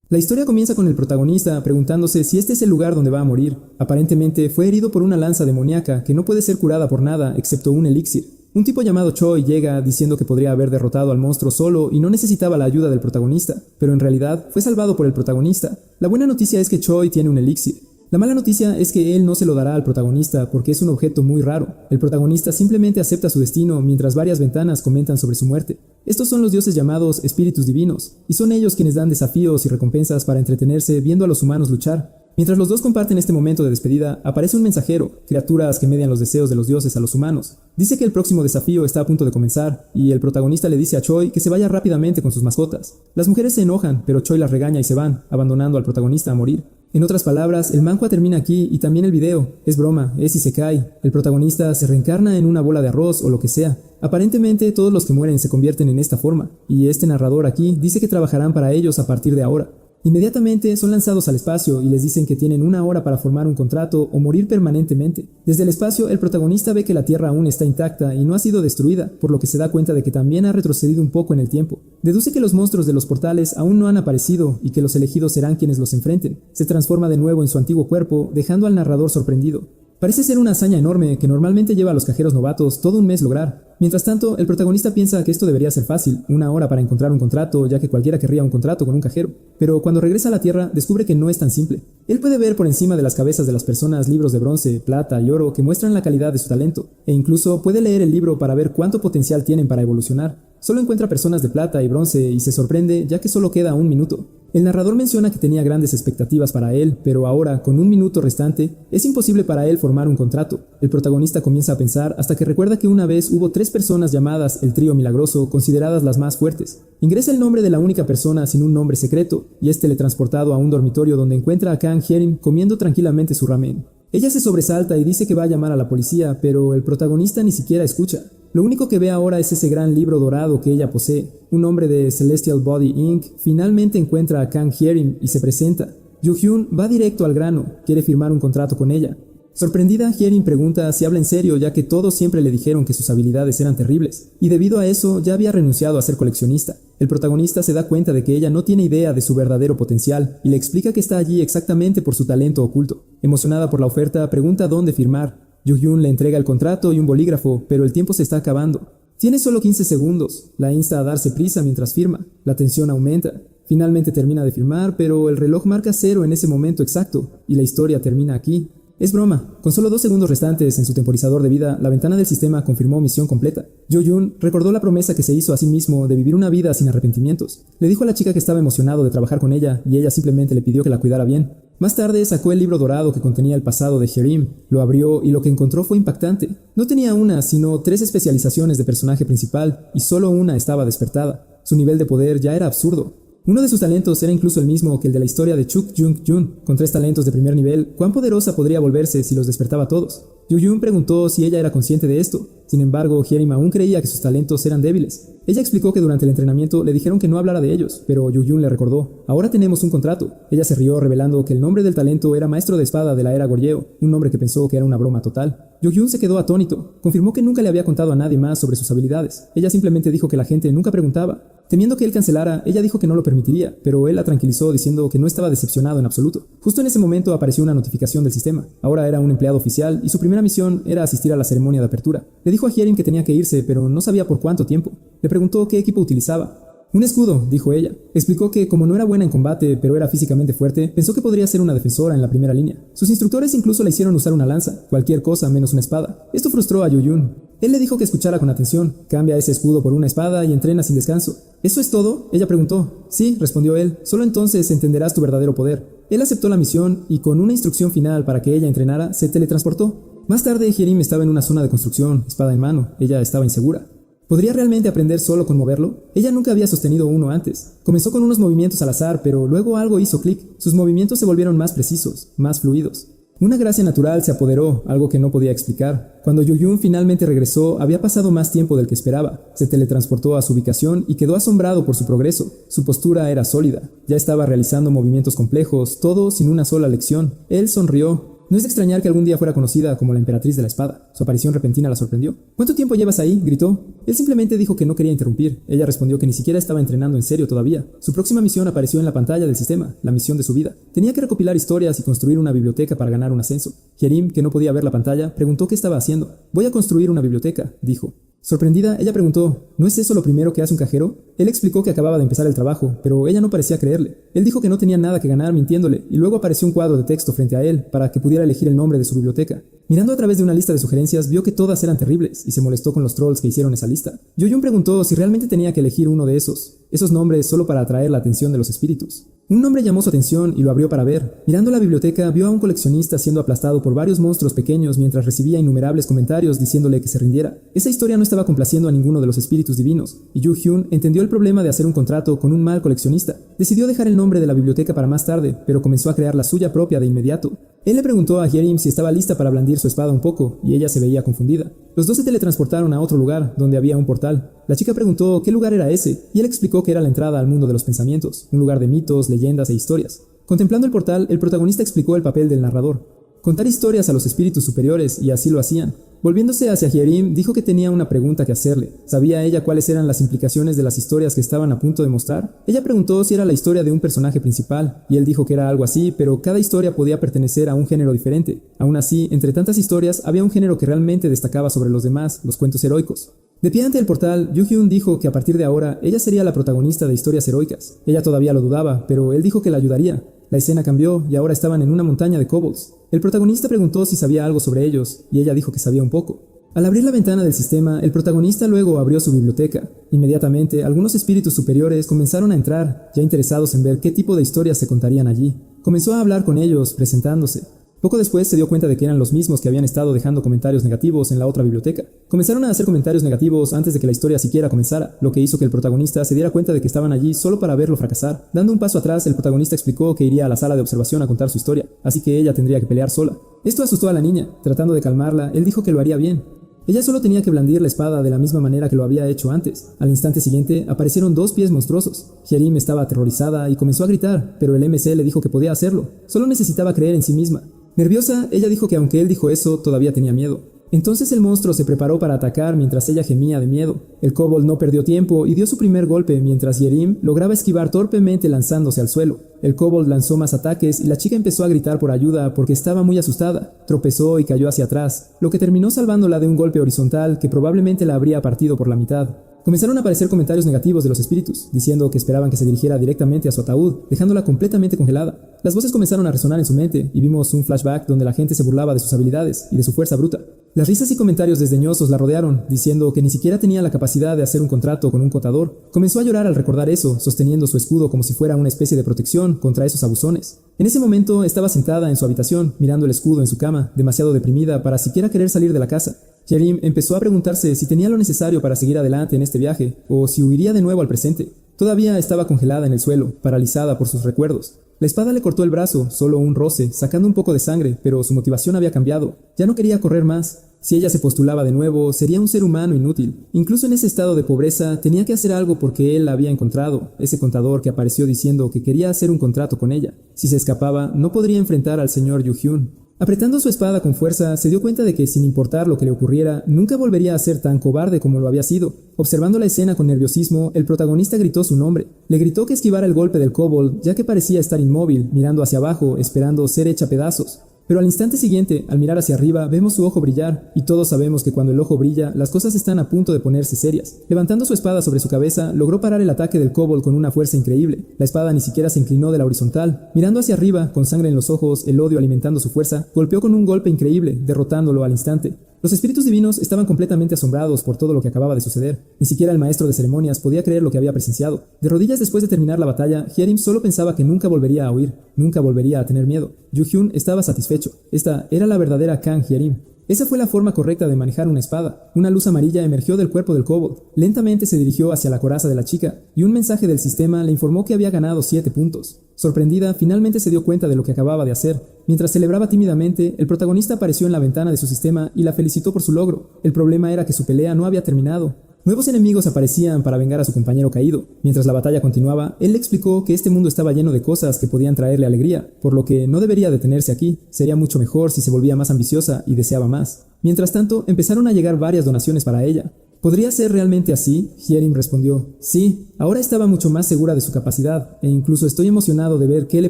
La historia comienza con el protagonista preguntándose si este es el lugar donde va a morir. Aparentemente fue herido por una lanza demoníaca que no puede ser curada por nada excepto un elixir. Un tipo llamado Choi llega diciendo que podría haber derrotado al monstruo solo y no necesitaba la ayuda del protagonista, pero en realidad fue salvado por el protagonista. La buena noticia es que Choi tiene un elixir. La mala noticia es que él no se lo dará al protagonista porque es un objeto muy raro. El protagonista simplemente acepta su destino mientras varias ventanas comentan sobre su muerte. Estos son los dioses llamados espíritus divinos, y son ellos quienes dan desafíos y recompensas para entretenerse viendo a los humanos luchar. Mientras los dos comparten este momento de despedida, aparece un mensajero, criaturas que median los deseos de los dioses a los humanos. Dice que el próximo desafío está a punto de comenzar, y el protagonista le dice a Choi que se vaya rápidamente con sus mascotas. Las mujeres se enojan, pero Choi las regaña y se van, abandonando al protagonista a morir. En otras palabras, el manhwa termina aquí y también el video. Es broma, es isekai. El protagonista se reencarna en una bola de arroz o lo que sea. Aparentemente todos los que mueren se convierten en esta forma, y este narrador aquí dice que trabajarán para ellos a partir de ahora. Inmediatamente son lanzados al espacio y les dicen que tienen 1 hora para formar un contrato o morir permanentemente. Desde el espacio, el protagonista ve que la Tierra aún está intacta y no ha sido destruida, por lo que se da cuenta de que también ha retrocedido un poco en el tiempo. Deduce que los monstruos de los portales aún no han aparecido y que los elegidos serán quienes los enfrenten. Se transforma de nuevo en su antiguo cuerpo, dejando al narrador sorprendido. Parece ser una hazaña enorme que normalmente lleva a los cajeros novatos todo un mes lograr. Mientras tanto, el protagonista piensa que esto debería ser fácil, 1 hora para encontrar un contrato, ya que cualquiera querría un contrato con un cajero. Pero cuando regresa a la Tierra, descubre que no es tan simple. Él puede ver por encima de las cabezas de las personas libros de bronce, plata y oro que muestran la calidad de su talento, e incluso puede leer el libro para ver cuánto potencial tienen para evolucionar. Solo encuentra personas de plata y bronce y se sorprende ya que solo queda 1 minuto. El narrador menciona que tenía grandes expectativas para él, pero ahora, con 1 minuto restante, es imposible para él formar un contrato. El protagonista comienza a pensar hasta que recuerda que una vez hubo 3 personas llamadas el Trío Milagroso, consideradas las más fuertes. Ingresa el nombre de la única persona sin un nombre secreto, y es teletransportado a un dormitorio donde encuentra a Kang Hyerim comiendo tranquilamente su ramen. Ella se sobresalta y dice que va a llamar a la policía, pero el protagonista ni siquiera escucha. Lo único que ve ahora es ese gran libro dorado que ella posee. Un hombre de Celestial Body Inc. finalmente encuentra a Kang Hyerim y se presenta. Yoo-hyun va directo al grano, quiere firmar un contrato con ella. Sorprendida, Hyerim pregunta si habla en serio, ya que todos siempre le dijeron que sus habilidades eran terribles, y debido a eso ya había renunciado a ser coleccionista. El protagonista se da cuenta de que ella no tiene idea de su verdadero potencial, y le explica que está allí exactamente por su talento oculto. Emocionada por la oferta, pregunta dónde firmar. Yoo-hyun le entrega el contrato y un bolígrafo, pero el tiempo se está acabando. Tiene solo 15 segundos, la insta a darse prisa mientras firma. La tensión aumenta. Finalmente termina de firmar, pero el reloj marca 0 en ese momento exacto, y la historia termina aquí. Es broma. Con solo 2 segundos restantes en su temporizador de vida, la ventana del sistema confirmó misión completa. Yoo-hyun recordó la promesa que se hizo a sí mismo de vivir una vida sin arrepentimientos. Le dijo a la chica que estaba emocionado de trabajar con ella, y ella simplemente le pidió que la cuidara bien. Más tarde sacó el libro dorado que contenía el pasado de Hyerim, lo abrió y lo que encontró fue impactante. No tenía una, sino 3 especializaciones de personaje principal, y solo una estaba despertada. Su nivel de poder ya era absurdo. Uno de sus talentos era incluso el mismo que el de la historia de Chuk Jung-jun. Con 3 talentos de primer nivel, ¿cuán poderosa podría volverse si los despertaba todos? Yoo-hyun preguntó si ella era consciente de esto. Sin embargo, Hyerim aún creía que sus talentos eran débiles. Ella explicó que durante el entrenamiento le dijeron que no hablara de ellos, pero Yoo-hyun le recordó: ahora tenemos un contrato. Ella se rió revelando que el nombre del talento era Maestro de Espada de la Era Goryeo, un nombre que pensó que era una broma total. Yoo-hyun se quedó atónito. Confirmó que nunca le había contado a nadie más sobre sus habilidades. Ella simplemente dijo que la gente nunca preguntaba. Temiendo que él cancelara, ella dijo que no lo permitiría, pero él la tranquilizó diciendo que no estaba decepcionado en absoluto. Justo en ese momento apareció una notificación del sistema. Ahora era un empleado oficial y su primera misión era asistir a la ceremonia de apertura. Le dijo a Hyerim que tenía que irse, pero no sabía por cuánto tiempo. Le preguntó qué equipo utilizaba. Un escudo, dijo ella. Explicó que como no era buena en combate, pero era físicamente fuerte, pensó que podría ser una defensora en la primera línea. Sus instructores incluso la hicieron usar una lanza, cualquier cosa menos una espada. Esto frustró a Yoo-hyun. Él le dijo que escuchara con atención. Cambia ese escudo por una espada y entrena sin descanso. ¿Eso es todo?, ella preguntó. Sí, respondió él. Solo entonces entenderás tu verdadero poder. Él aceptó la misión y con una instrucción final para que ella entrenara, se teletransportó. Más tarde, Hyerim estaba en una zona de construcción, espada en mano. Ella estaba insegura. ¿Podría realmente aprender solo con moverlo? Ella nunca había sostenido uno antes. Comenzó con unos movimientos al azar, pero luego algo hizo clic. Sus movimientos se volvieron más precisos, más fluidos. Una gracia natural se apoderó, algo que no podía explicar. Cuando Yoo-hyun finalmente regresó, había pasado más tiempo del que esperaba. Se teletransportó a su ubicación y quedó asombrado por su progreso. Su postura era sólida. Ya estaba realizando movimientos complejos, todo sin una sola lección. Él sonrió. No es de extrañar que algún día fuera conocida como la emperatriz de la espada. Su aparición repentina la sorprendió. «¿Cuánto tiempo llevas ahí?», gritó. Él simplemente dijo que no quería interrumpir. Ella respondió que ni siquiera estaba entrenando en serio todavía. Su próxima misión apareció en la pantalla del sistema, la misión de su vida. Tenía que recopilar historias y construir una biblioteca para ganar un ascenso. Hyerim, que no podía ver la pantalla, preguntó qué estaba haciendo. «Voy a construir una biblioteca», dijo. Sorprendida, ella preguntó, «¿No es eso lo primero que hace un cajero?». Él explicó que acababa de empezar el trabajo, pero ella no parecía creerle. Él dijo que no tenía nada que ganar mintiéndole, y luego apareció un cuadro de texto frente a él para que pudiera elegir el nombre de su biblioteca. Mirando a través de una lista de sugerencias, vio que todas eran terribles, y se molestó con los trolls que hicieron esa lista. Yoyun preguntó si realmente tenía que elegir uno de esos nombres solo para atraer la atención de los espíritus. Un nombre llamó su atención y lo abrió para ver. Mirando la biblioteca, vio a un coleccionista siendo aplastado por varios monstruos pequeños mientras recibía innumerables comentarios diciéndole que se rindiera. Esa historia no estaba complaciendo a ninguno de los espíritus divinos, y Yu Hyun entendió el problema de hacer un contrato con un mal coleccionista. Decidió dejar el nombre de la biblioteca para más tarde, pero comenzó a crear la suya propia de inmediato. Él le preguntó a Hyerim si estaba lista para blandir su espada un poco, y ella se veía confundida. Los dos se teletransportaron a otro lugar, donde había un portal. La chica preguntó qué lugar era ese, y él explicó que era la entrada al mundo de los pensamientos, un lugar de mitos, leyendas e historias. Contemplando el portal, el protagonista explicó el papel del narrador. Contar historias a los espíritus superiores, y así lo hacían. Volviéndose hacia Hyerim, dijo que tenía una pregunta que hacerle. ¿Sabía ella cuáles eran las implicaciones de las historias que estaban a punto de mostrar? Ella preguntó si era la historia de un personaje principal, y él dijo que era algo así, pero cada historia podía pertenecer a un género diferente. Aún así, entre tantas historias, había un género que realmente destacaba sobre los demás, los cuentos heroicos. De pie ante el portal, Yu Hyun dijo que a partir de ahora, ella sería la protagonista de historias heroicas. Ella todavía lo dudaba, pero él dijo que la ayudaría. La escena cambió y ahora estaban en una montaña de kobolds. El protagonista preguntó si sabía algo sobre ellos, y ella dijo que sabía un poco. Al abrir la ventana del sistema, el protagonista luego abrió su biblioteca. Inmediatamente, algunos espíritus superiores comenzaron a entrar, ya interesados en ver qué tipo de historias se contarían allí. Comenzó a hablar con ellos, presentándose. Poco después se dio cuenta de que eran los mismos que habían estado dejando comentarios negativos en la otra biblioteca. Comenzaron a hacer comentarios negativos antes de que la historia siquiera comenzara, lo que hizo que el protagonista se diera cuenta de que estaban allí solo para verlo fracasar. Dando un paso atrás, el protagonista explicó que iría a la sala de observación a contar su historia, así que ella tendría que pelear sola. Esto asustó a la niña. Tratando de calmarla, él dijo que lo haría bien. Ella solo tenía que blandir la espada de la misma manera que lo había hecho antes. Al instante siguiente, aparecieron 2 pies monstruosos. Hyerim estaba aterrorizada y comenzó a gritar, pero el MC le dijo que podía hacerlo. Solo necesitaba creer en sí misma. Nerviosa, ella dijo que aunque él dijo eso, todavía tenía miedo. Entonces el monstruo se preparó para atacar mientras ella gemía de miedo. El kobold no perdió tiempo y dio su primer golpe mientras Hyerim lograba esquivar torpemente lanzándose al suelo. El kobold lanzó más ataques y la chica empezó a gritar por ayuda porque estaba muy asustada. Tropezó y cayó hacia atrás, lo que terminó salvándola de un golpe horizontal que probablemente la habría partido por la mitad. Comenzaron a aparecer comentarios negativos de los espíritus, diciendo que esperaban que se dirigiera directamente a su ataúd, dejándola completamente congelada. Las voces comenzaron a resonar en su mente, y vimos un flashback donde la gente se burlaba de sus habilidades y de su fuerza bruta. Las risas y comentarios desdeñosos la rodearon, diciendo que ni siquiera tenía la capacidad de hacer un contrato con un contador. Comenzó a llorar al recordar eso, sosteniendo su escudo como si fuera una especie de protección contra esos abusones. En ese momento estaba sentada en su habitación, mirando el escudo en su cama, demasiado deprimida para siquiera querer salir de la casa. Hyerim empezó a preguntarse si tenía lo necesario para seguir adelante en este viaje, o si huiría de nuevo al presente. Todavía estaba congelada en el suelo, paralizada por sus recuerdos. La espada le cortó el brazo, solo un roce, sacando un poco de sangre, pero su motivación había cambiado. Ya no quería correr más. Si ella se postulaba de nuevo, sería un ser humano inútil. Incluso en ese estado de pobreza, tenía que hacer algo porque él la había encontrado, ese contador que apareció diciendo que quería hacer un contrato con ella. Si se escapaba, no podría enfrentar al señor Yu Hyun. Apretando su espada con fuerza, se dio cuenta de que, sin importar lo que le ocurriera, nunca volvería a ser tan cobarde como lo había sido. Observando la escena con nerviosismo, el protagonista gritó su nombre. Le gritó que esquivara el golpe del kobold, ya que parecía estar inmóvil, mirando hacia abajo, esperando ser hecha pedazos. Pero al instante siguiente, al mirar hacia arriba, vemos su ojo brillar, y todos sabemos que cuando el ojo brilla, las cosas están a punto de ponerse serias. Levantando su espada sobre su cabeza, logró parar el ataque del kobold con una fuerza increíble. La espada ni siquiera se inclinó de la horizontal. Mirando hacia arriba, con sangre en los ojos, el odio alimentando su fuerza, golpeó con un golpe increíble, derrotándolo al instante. Los espíritus divinos estaban completamente asombrados por todo lo que acababa de suceder. Ni siquiera el maestro de ceremonias podía creer lo que había presenciado. De rodillas después de terminar la batalla, Hyerim solo pensaba que nunca volvería a huir, nunca volvería a tener miedo. Yu Hyun estaba satisfecho. Esta era la verdadera Kang Hyerim. Esa fue la forma correcta de manejar una espada. Una luz amarilla emergió del cuerpo del kobold. Lentamente se dirigió hacia la coraza de la chica, y un mensaje del sistema le informó que había ganado 7 puntos. Sorprendida, finalmente se dio cuenta de lo que acababa de hacer. Mientras celebraba tímidamente, el protagonista apareció en la ventana de su sistema y la felicitó por su logro. El problema era que su pelea no había terminado. Nuevos enemigos aparecían para vengar a su compañero caído. Mientras la batalla continuaba, él le explicó que este mundo estaba lleno de cosas que podían traerle alegría, por lo que no debería detenerse aquí. Sería mucho mejor si se volvía más ambiciosa y deseaba más. Mientras tanto, empezaron a llegar varias donaciones para ella. ¿Podría ser realmente así? Hyerim respondió. Sí, ahora estaba mucho más segura de su capacidad, e incluso estoy emocionado de ver qué le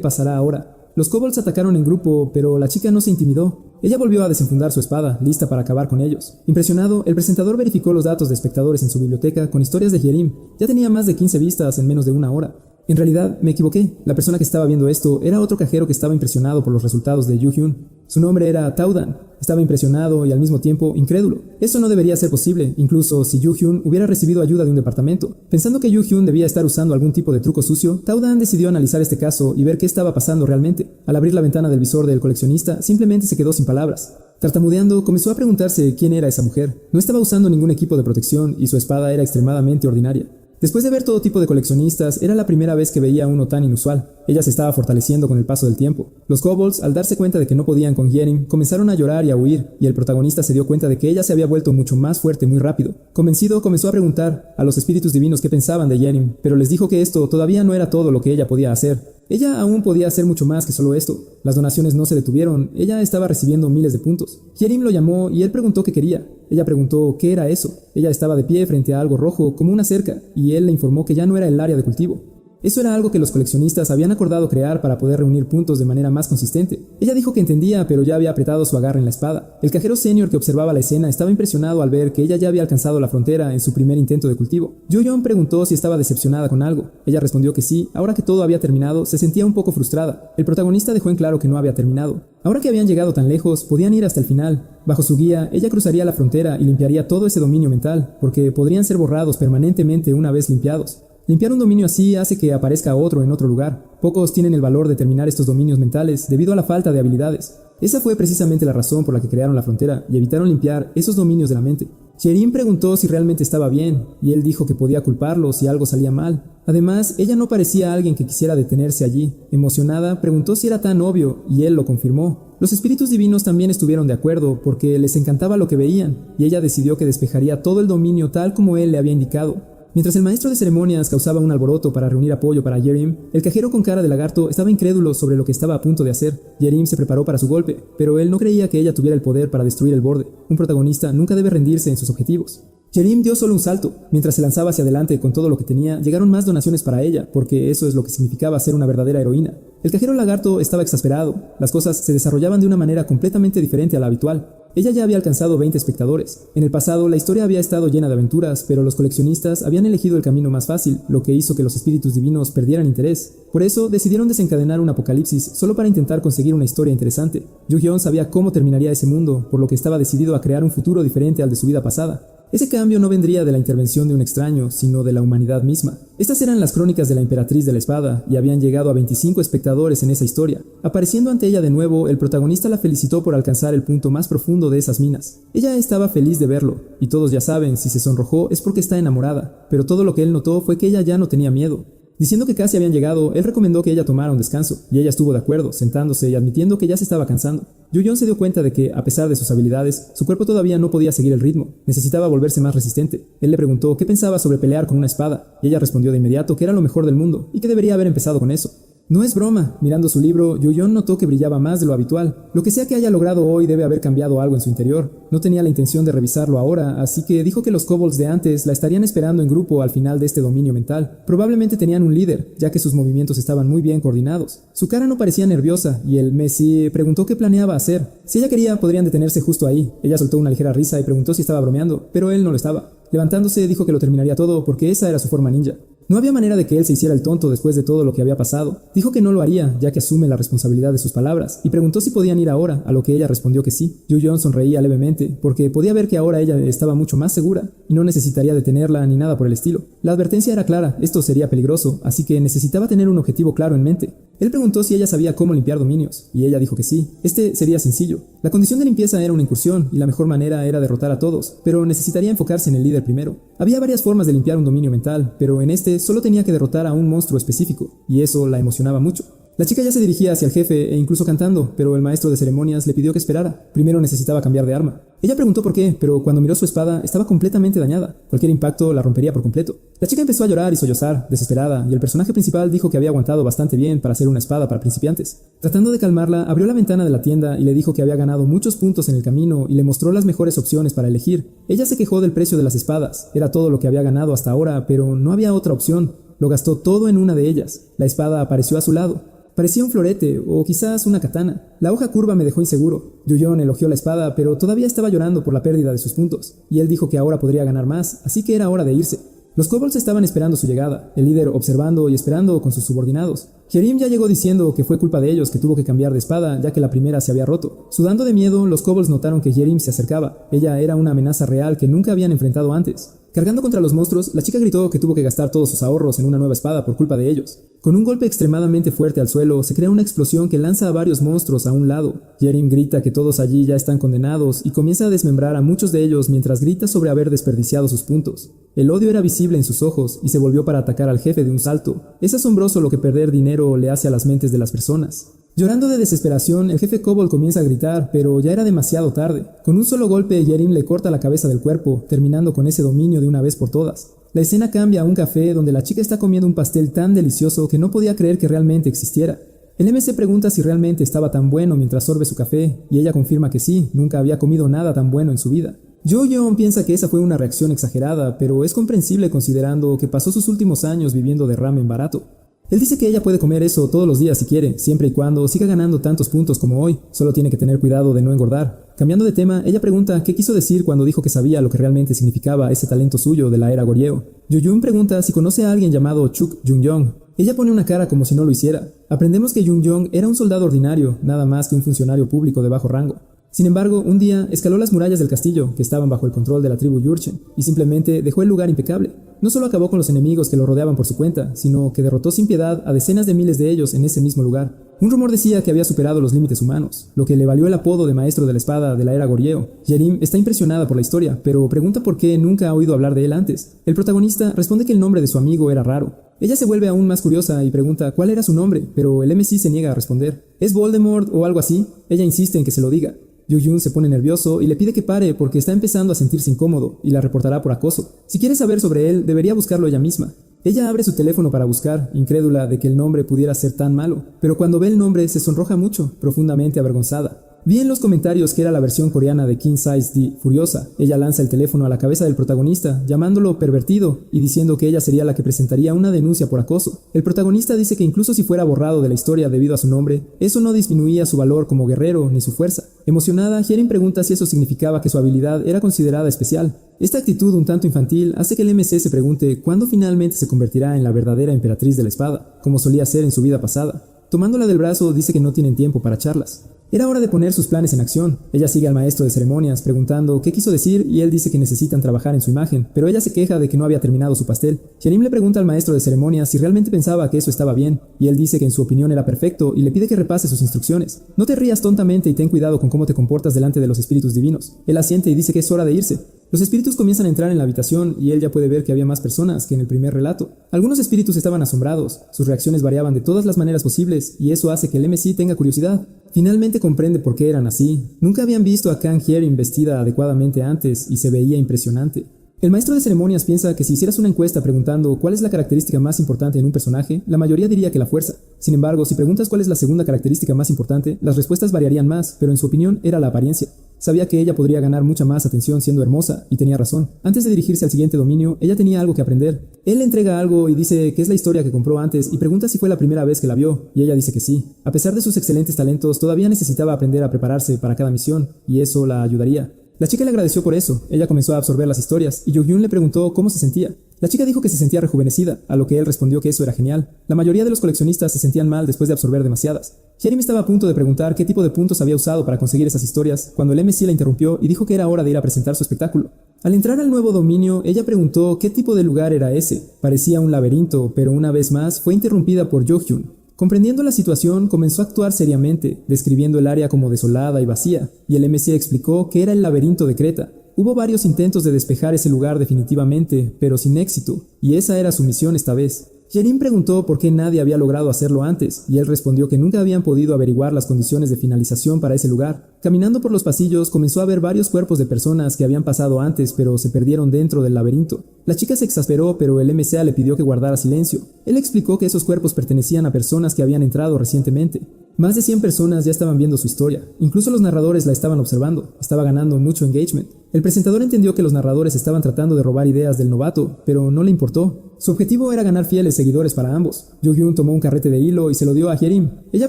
pasará ahora. Los kobolds atacaron en grupo, pero la chica no se intimidó. Ella volvió a desenfundar su espada, lista para acabar con ellos. Impresionado, el presentador verificó los datos de espectadores en su biblioteca con historias de Hyerim. Ya tenía más de 15 vistas en menos de una hora. En realidad, me equivoqué. La persona que estaba viendo esto era otro cajero que estaba impresionado por los resultados de Yu-Hyun. Su nombre era Taudan. Estaba impresionado y al mismo tiempo incrédulo. Eso no debería ser posible, incluso si Yu-Hyun hubiera recibido ayuda de un departamento. Pensando que Yu-Hyun debía estar usando algún tipo de truco sucio, Taudan decidió analizar este caso y ver qué estaba pasando realmente. Al abrir la ventana del visor del coleccionista, simplemente se quedó sin palabras. Tartamudeando, comenzó a preguntarse quién era esa mujer. No estaba usando ningún equipo de protección y su espada era extremadamente ordinaria. Después de ver todo tipo de coleccionistas, era la primera vez que veía uno tan inusual. Ella se estaba fortaleciendo con el paso del tiempo. Los kobolds, al darse cuenta de que no podían con Hyerim, comenzaron a llorar y a huir, y el protagonista se dio cuenta de que ella se había vuelto mucho más fuerte muy rápido. Convencido, comenzó a preguntar a los espíritus divinos qué pensaban de Hyerim, pero les dijo que esto todavía no era todo lo que ella podía hacer. Ella aún podía hacer mucho más que solo esto. Las donaciones no se detuvieron, ella estaba recibiendo miles de puntos. Hyerim lo llamó y él preguntó qué quería. Ella preguntó qué era eso. Ella estaba de pie frente a algo rojo, como una cerca, y él le informó que ya no era el área de cultivo. Eso era algo que los coleccionistas habían acordado crear para poder reunir puntos de manera más consistente. Ella dijo que entendía, pero ya había apretado su agarre en la espada. El cajero senior que observaba la escena estaba impresionado al ver que ella ya había alcanzado la frontera en su primer intento de cultivo. Yu-Hyun preguntó si estaba decepcionada con algo. Ella respondió que sí. Ahora que todo había terminado, se sentía un poco frustrada. El protagonista dejó en claro que no había terminado. Ahora que habían llegado tan lejos, podían ir hasta el final. Bajo su guía, ella cruzaría la frontera y limpiaría todo ese dominio mental, porque podrían ser borrados permanentemente una vez limpiados. Limpiar un dominio así hace que aparezca otro en otro lugar. Pocos tienen el valor de terminar estos dominios mentales debido a la falta de habilidades. Esa fue precisamente la razón por la que crearon la frontera y evitaron limpiar esos dominios de la mente. Hyerim preguntó si realmente estaba bien, y él dijo que podía culparlo si algo salía mal. Además, ella no parecía alguien que quisiera detenerse allí. Emocionada, preguntó si era tan obvio, y él lo confirmó. Los espíritus divinos también estuvieron de acuerdo, porque les encantaba lo que veían, y ella decidió que despejaría todo el dominio tal como él le había indicado. Mientras el maestro de ceremonias causaba un alboroto para reunir apoyo para Hyerim, el cajero con cara de lagarto estaba incrédulo sobre lo que estaba a punto de hacer. Hyerim se preparó para su golpe, pero él no creía que ella tuviera el poder para destruir el borde. Un protagonista nunca debe rendirse en sus objetivos. Hyerim dio solo un salto. Mientras se lanzaba hacia adelante con todo lo que tenía, llegaron más donaciones para ella, porque eso es lo que significaba ser una verdadera heroína. El cajero lagarto estaba exasperado. Las cosas se desarrollaban de una manera completamente diferente a la habitual. Ella ya había alcanzado 20 espectadores. En el pasado, la historia había estado llena de aventuras, pero los coleccionistas habían elegido el camino más fácil, lo que hizo que los espíritus divinos perdieran interés. Por eso, decidieron desencadenar un apocalipsis solo para intentar conseguir una historia interesante. Yu-Hyun sabía cómo terminaría ese mundo, por lo que estaba decidido a crear un futuro diferente al de su vida pasada. Ese cambio no vendría de la intervención de un extraño, sino de la humanidad misma. Estas eran las crónicas de la Emperatriz de la Espada, y habían llegado a 25 espectadores en esa historia. Apareciendo ante ella de nuevo, el protagonista la felicitó por alcanzar el punto más profundo de esas minas. Ella estaba feliz de verlo, y todos ya saben, si se sonrojó es porque está enamorada, pero todo lo que él notó fue que ella ya no tenía miedo. Diciendo que casi habían llegado, él recomendó que ella tomara un descanso, y ella estuvo de acuerdo, sentándose y admitiendo que ya se estaba cansando. Yu-Hyun se dio cuenta de que, a pesar de sus habilidades, su cuerpo todavía no podía seguir el ritmo, necesitaba volverse más resistente. Él le preguntó qué pensaba sobre pelear con una espada, y ella respondió de inmediato que era lo mejor del mundo, y que debería haber empezado con eso. No es broma. Mirando su libro, Yu-Hyun notó que brillaba más de lo habitual. Lo que sea que haya logrado hoy debe haber cambiado algo en su interior. No tenía la intención de revisarlo ahora, así que dijo que los kobolds de antes la estarían esperando en grupo al final de este dominio mental. Probablemente tenían un líder, ya que sus movimientos estaban muy bien coordinados. Su cara no parecía nerviosa, y el Messi preguntó qué planeaba hacer. Si ella quería, podrían detenerse justo ahí. Ella soltó una ligera risa y preguntó si estaba bromeando, pero él no lo estaba. Levantándose, dijo que lo terminaría todo porque esa era su forma ninja. No había manera de que él se hiciera el tonto después de todo lo que había pasado. Dijo que no lo haría, ya que asume la responsabilidad de sus palabras, y preguntó si podían ir ahora, a lo que ella respondió que sí. Yu-Hyun sonreía levemente, porque podía ver que ahora ella estaba mucho más segura, y no necesitaría detenerla ni nada por el estilo. La advertencia era clara, esto sería peligroso, así que necesitaba tener un objetivo claro en mente. Él preguntó si ella sabía cómo limpiar dominios, y ella dijo que sí. Este sería sencillo. La condición de limpieza era una incursión, y la mejor manera era derrotar a todos, pero necesitaría enfocarse en el líder primero. Había varias formas de limpiar un dominio mental, pero en este solo tenía que derrotar a un monstruo específico, y eso la emocionaba mucho. La chica ya se dirigía hacia el jefe e incluso cantando, pero el maestro de ceremonias le pidió que esperara. Primero necesitaba cambiar de arma. Ella preguntó por qué, pero cuando miró su espada estaba completamente dañada. Cualquier impacto la rompería por completo. La chica empezó a llorar y sollozar, desesperada, y el personaje principal dijo que había aguantado bastante bien para hacer una espada para principiantes. Tratando de calmarla, abrió la ventana de la tienda y le dijo que había ganado muchos puntos en el camino y le mostró las mejores opciones para elegir. Ella se quejó del precio de las espadas. Era todo lo que había ganado hasta ahora, pero no había otra opción. Lo gastó todo en una de ellas. La espada apareció a su lado. Parecía un florete, o quizás una katana. La hoja curva me dejó inseguro. Yu-Yon elogió la espada, pero todavía estaba llorando por la pérdida de sus puntos, y él dijo que ahora podría ganar más, así que era hora de irse. Los kobolds estaban esperando su llegada, el líder observando y esperando con sus subordinados. Hyerim ya llegó diciendo que fue culpa de ellos que tuvo que cambiar de espada, ya que la primera se había roto. Sudando de miedo, los kobolds notaron que Hyerim se acercaba. Ella era una amenaza real que nunca habían enfrentado antes. Cargando contra los monstruos, la chica gritó que tuvo que gastar todos sus ahorros en una nueva espada por culpa de ellos. Con un golpe extremadamente fuerte al suelo, se crea una explosión que lanza a varios monstruos a un lado. Hyerim grita que todos allí ya están condenados y comienza a desmembrar a muchos de ellos mientras grita sobre haber desperdiciado sus puntos. El odio era visible en sus ojos y se volvió para atacar al jefe de un salto. Es asombroso lo que perder dinero le hace a las mentes de las personas. Llorando de desesperación, el jefe kobold comienza a gritar, pero ya era demasiado tarde. Con un solo golpe, Hyerim le corta la cabeza del cuerpo, terminando con ese dominio de una vez por todas. La escena cambia a un café donde la chica está comiendo un pastel tan delicioso que no podía creer que realmente existiera. El MC pregunta si realmente estaba tan bueno mientras sorbe su café, y ella confirma que sí, nunca había comido nada tan bueno en su vida. Yu-Yon piensa que esa fue una reacción exagerada, pero es comprensible considerando que pasó sus últimos años viviendo de ramen barato. Él dice que ella puede comer eso todos los días si quiere, siempre y cuando siga ganando tantos puntos como hoy, solo tiene que tener cuidado de no engordar. Cambiando de tema, ella pregunta qué quiso decir cuando dijo que sabía lo que realmente significaba ese talento suyo de la era Goryeo. Yu-Yun pregunta si conoce a alguien llamado Chuk Jung-Yong. Ella pone una cara como si no lo hiciera. Aprendemos que Jung-Yong era un soldado ordinario, nada más que un funcionario público de bajo rango. Sin embargo, un día escaló las murallas del castillo, que estaban bajo el control de la tribu Jurchen, y simplemente dejó el lugar impecable. No solo acabó con los enemigos que lo rodeaban por su cuenta, sino que derrotó sin piedad a decenas de miles de ellos en ese mismo lugar. Un rumor decía que había superado los límites humanos, lo que le valió el apodo de maestro de la espada de la era Goryeo. Hyerim está impresionada por la historia, pero pregunta por qué nunca ha oído hablar de él antes. El protagonista responde que el nombre de su amigo era raro. Ella se vuelve aún más curiosa y pregunta cuál era su nombre, pero el MC se niega a responder. ¿Es Voldemort o algo así? Ella insiste en que se lo diga. Yu-Yun se pone nervioso y le pide que pare porque está empezando a sentirse incómodo y la reportará por acoso. Si quiere saber sobre él, debería buscarlo ella misma. Ella abre su teléfono para buscar, incrédula de que el nombre pudiera ser tan malo, pero cuando ve el nombre se sonroja mucho, profundamente avergonzada. Vi en los comentarios que era la versión coreana de King Size D furiosa. Ella lanza el teléfono a la cabeza del protagonista, llamándolo pervertido y diciendo que ella sería la que presentaría una denuncia por acoso. El protagonista dice que incluso si fuera borrado de la historia debido a su nombre, eso no disminuía su valor como guerrero ni su fuerza. Emocionada, Hyerim pregunta si eso significaba que su habilidad era considerada especial. Esta actitud un tanto infantil hace que el MC se pregunte cuándo finalmente se convertirá en la verdadera emperatriz de la espada, como solía ser en su vida pasada. Tomándola del brazo, dice que no tienen tiempo para charlas. Era hora de poner sus planes en acción. Ella sigue al maestro de ceremonias preguntando qué quiso decir y él dice que necesitan trabajar en su imagen, pero ella se queja de que no había terminado su pastel. Hyerim le pregunta al maestro de ceremonias si realmente pensaba que eso estaba bien, y él dice que en su opinión era perfecto y le pide que repase sus instrucciones. No te rías tontamente y ten cuidado con cómo te comportas delante de los espíritus divinos. Él asiente y dice que es hora de irse. Los espíritus comienzan a entrar en la habitación y él ya puede ver que había más personas que en el primer relato. Algunos espíritus estaban asombrados, sus reacciones variaban de todas las maneras posibles y eso hace que el MC tenga curiosidad. Finalmente comprende por qué eran así. Nunca habían visto a Kang Hyerim vestida adecuadamente antes y se veía impresionante. El maestro de ceremonias piensa que si hicieras una encuesta preguntando cuál es la característica más importante en un personaje, la mayoría diría que la fuerza. Sin embargo, si preguntas cuál es la segunda característica más importante, las respuestas variarían más, pero en su opinión era la apariencia. Sabía que ella podría ganar mucha más atención siendo hermosa, y tenía razón. Antes de dirigirse al siguiente dominio, ella tenía algo que aprender. Él le entrega algo y dice que es la historia que compró antes y pregunta si fue la primera vez que la vio, y ella dice que sí. A pesar de sus excelentes talentos, todavía necesitaba aprender a prepararse para cada misión, y eso la ayudaría. La chica le agradeció por eso. Ella comenzó a absorber las historias, y Yu-Yun le preguntó cómo se sentía. La chica dijo que se sentía rejuvenecida, a lo que él respondió que eso era genial. La mayoría de los coleccionistas se sentían mal después de absorber demasiadas. Hyerim estaba a punto de preguntar qué tipo de puntos había usado para conseguir esas historias, cuando el MC la interrumpió y dijo que era hora de ir a presentar su espectáculo. Al entrar al nuevo dominio, ella preguntó qué tipo de lugar era ese. Parecía un laberinto, pero una vez más fue interrumpida por Jo-Hyun. Comprendiendo la situación, comenzó a actuar seriamente, describiendo el área como desolada y vacía, y el MC explicó que era el laberinto de Creta. Hubo varios intentos de despejar ese lugar definitivamente, pero sin éxito, y esa era su misión esta vez. Yerim preguntó por qué nadie había logrado hacerlo antes, y él respondió que nunca habían podido averiguar las condiciones de finalización para ese lugar. Caminando por los pasillos, comenzó a ver varios cuerpos de personas que habían pasado antes, pero se perdieron dentro del laberinto. La chica se exasperó, pero el MCA le pidió que guardara silencio. Él explicó que esos cuerpos pertenecían a personas que habían entrado recientemente. Más de 100 personas ya estaban viendo su historia. Incluso los narradores la estaban observando. Estaba ganando mucho engagement. El presentador entendió que los narradores estaban tratando de robar ideas del novato, pero no le importó. Su objetivo era ganar fieles seguidores para ambos. Yoo-hyun tomó un carrete de hilo y se lo dio a Hyerim. Ella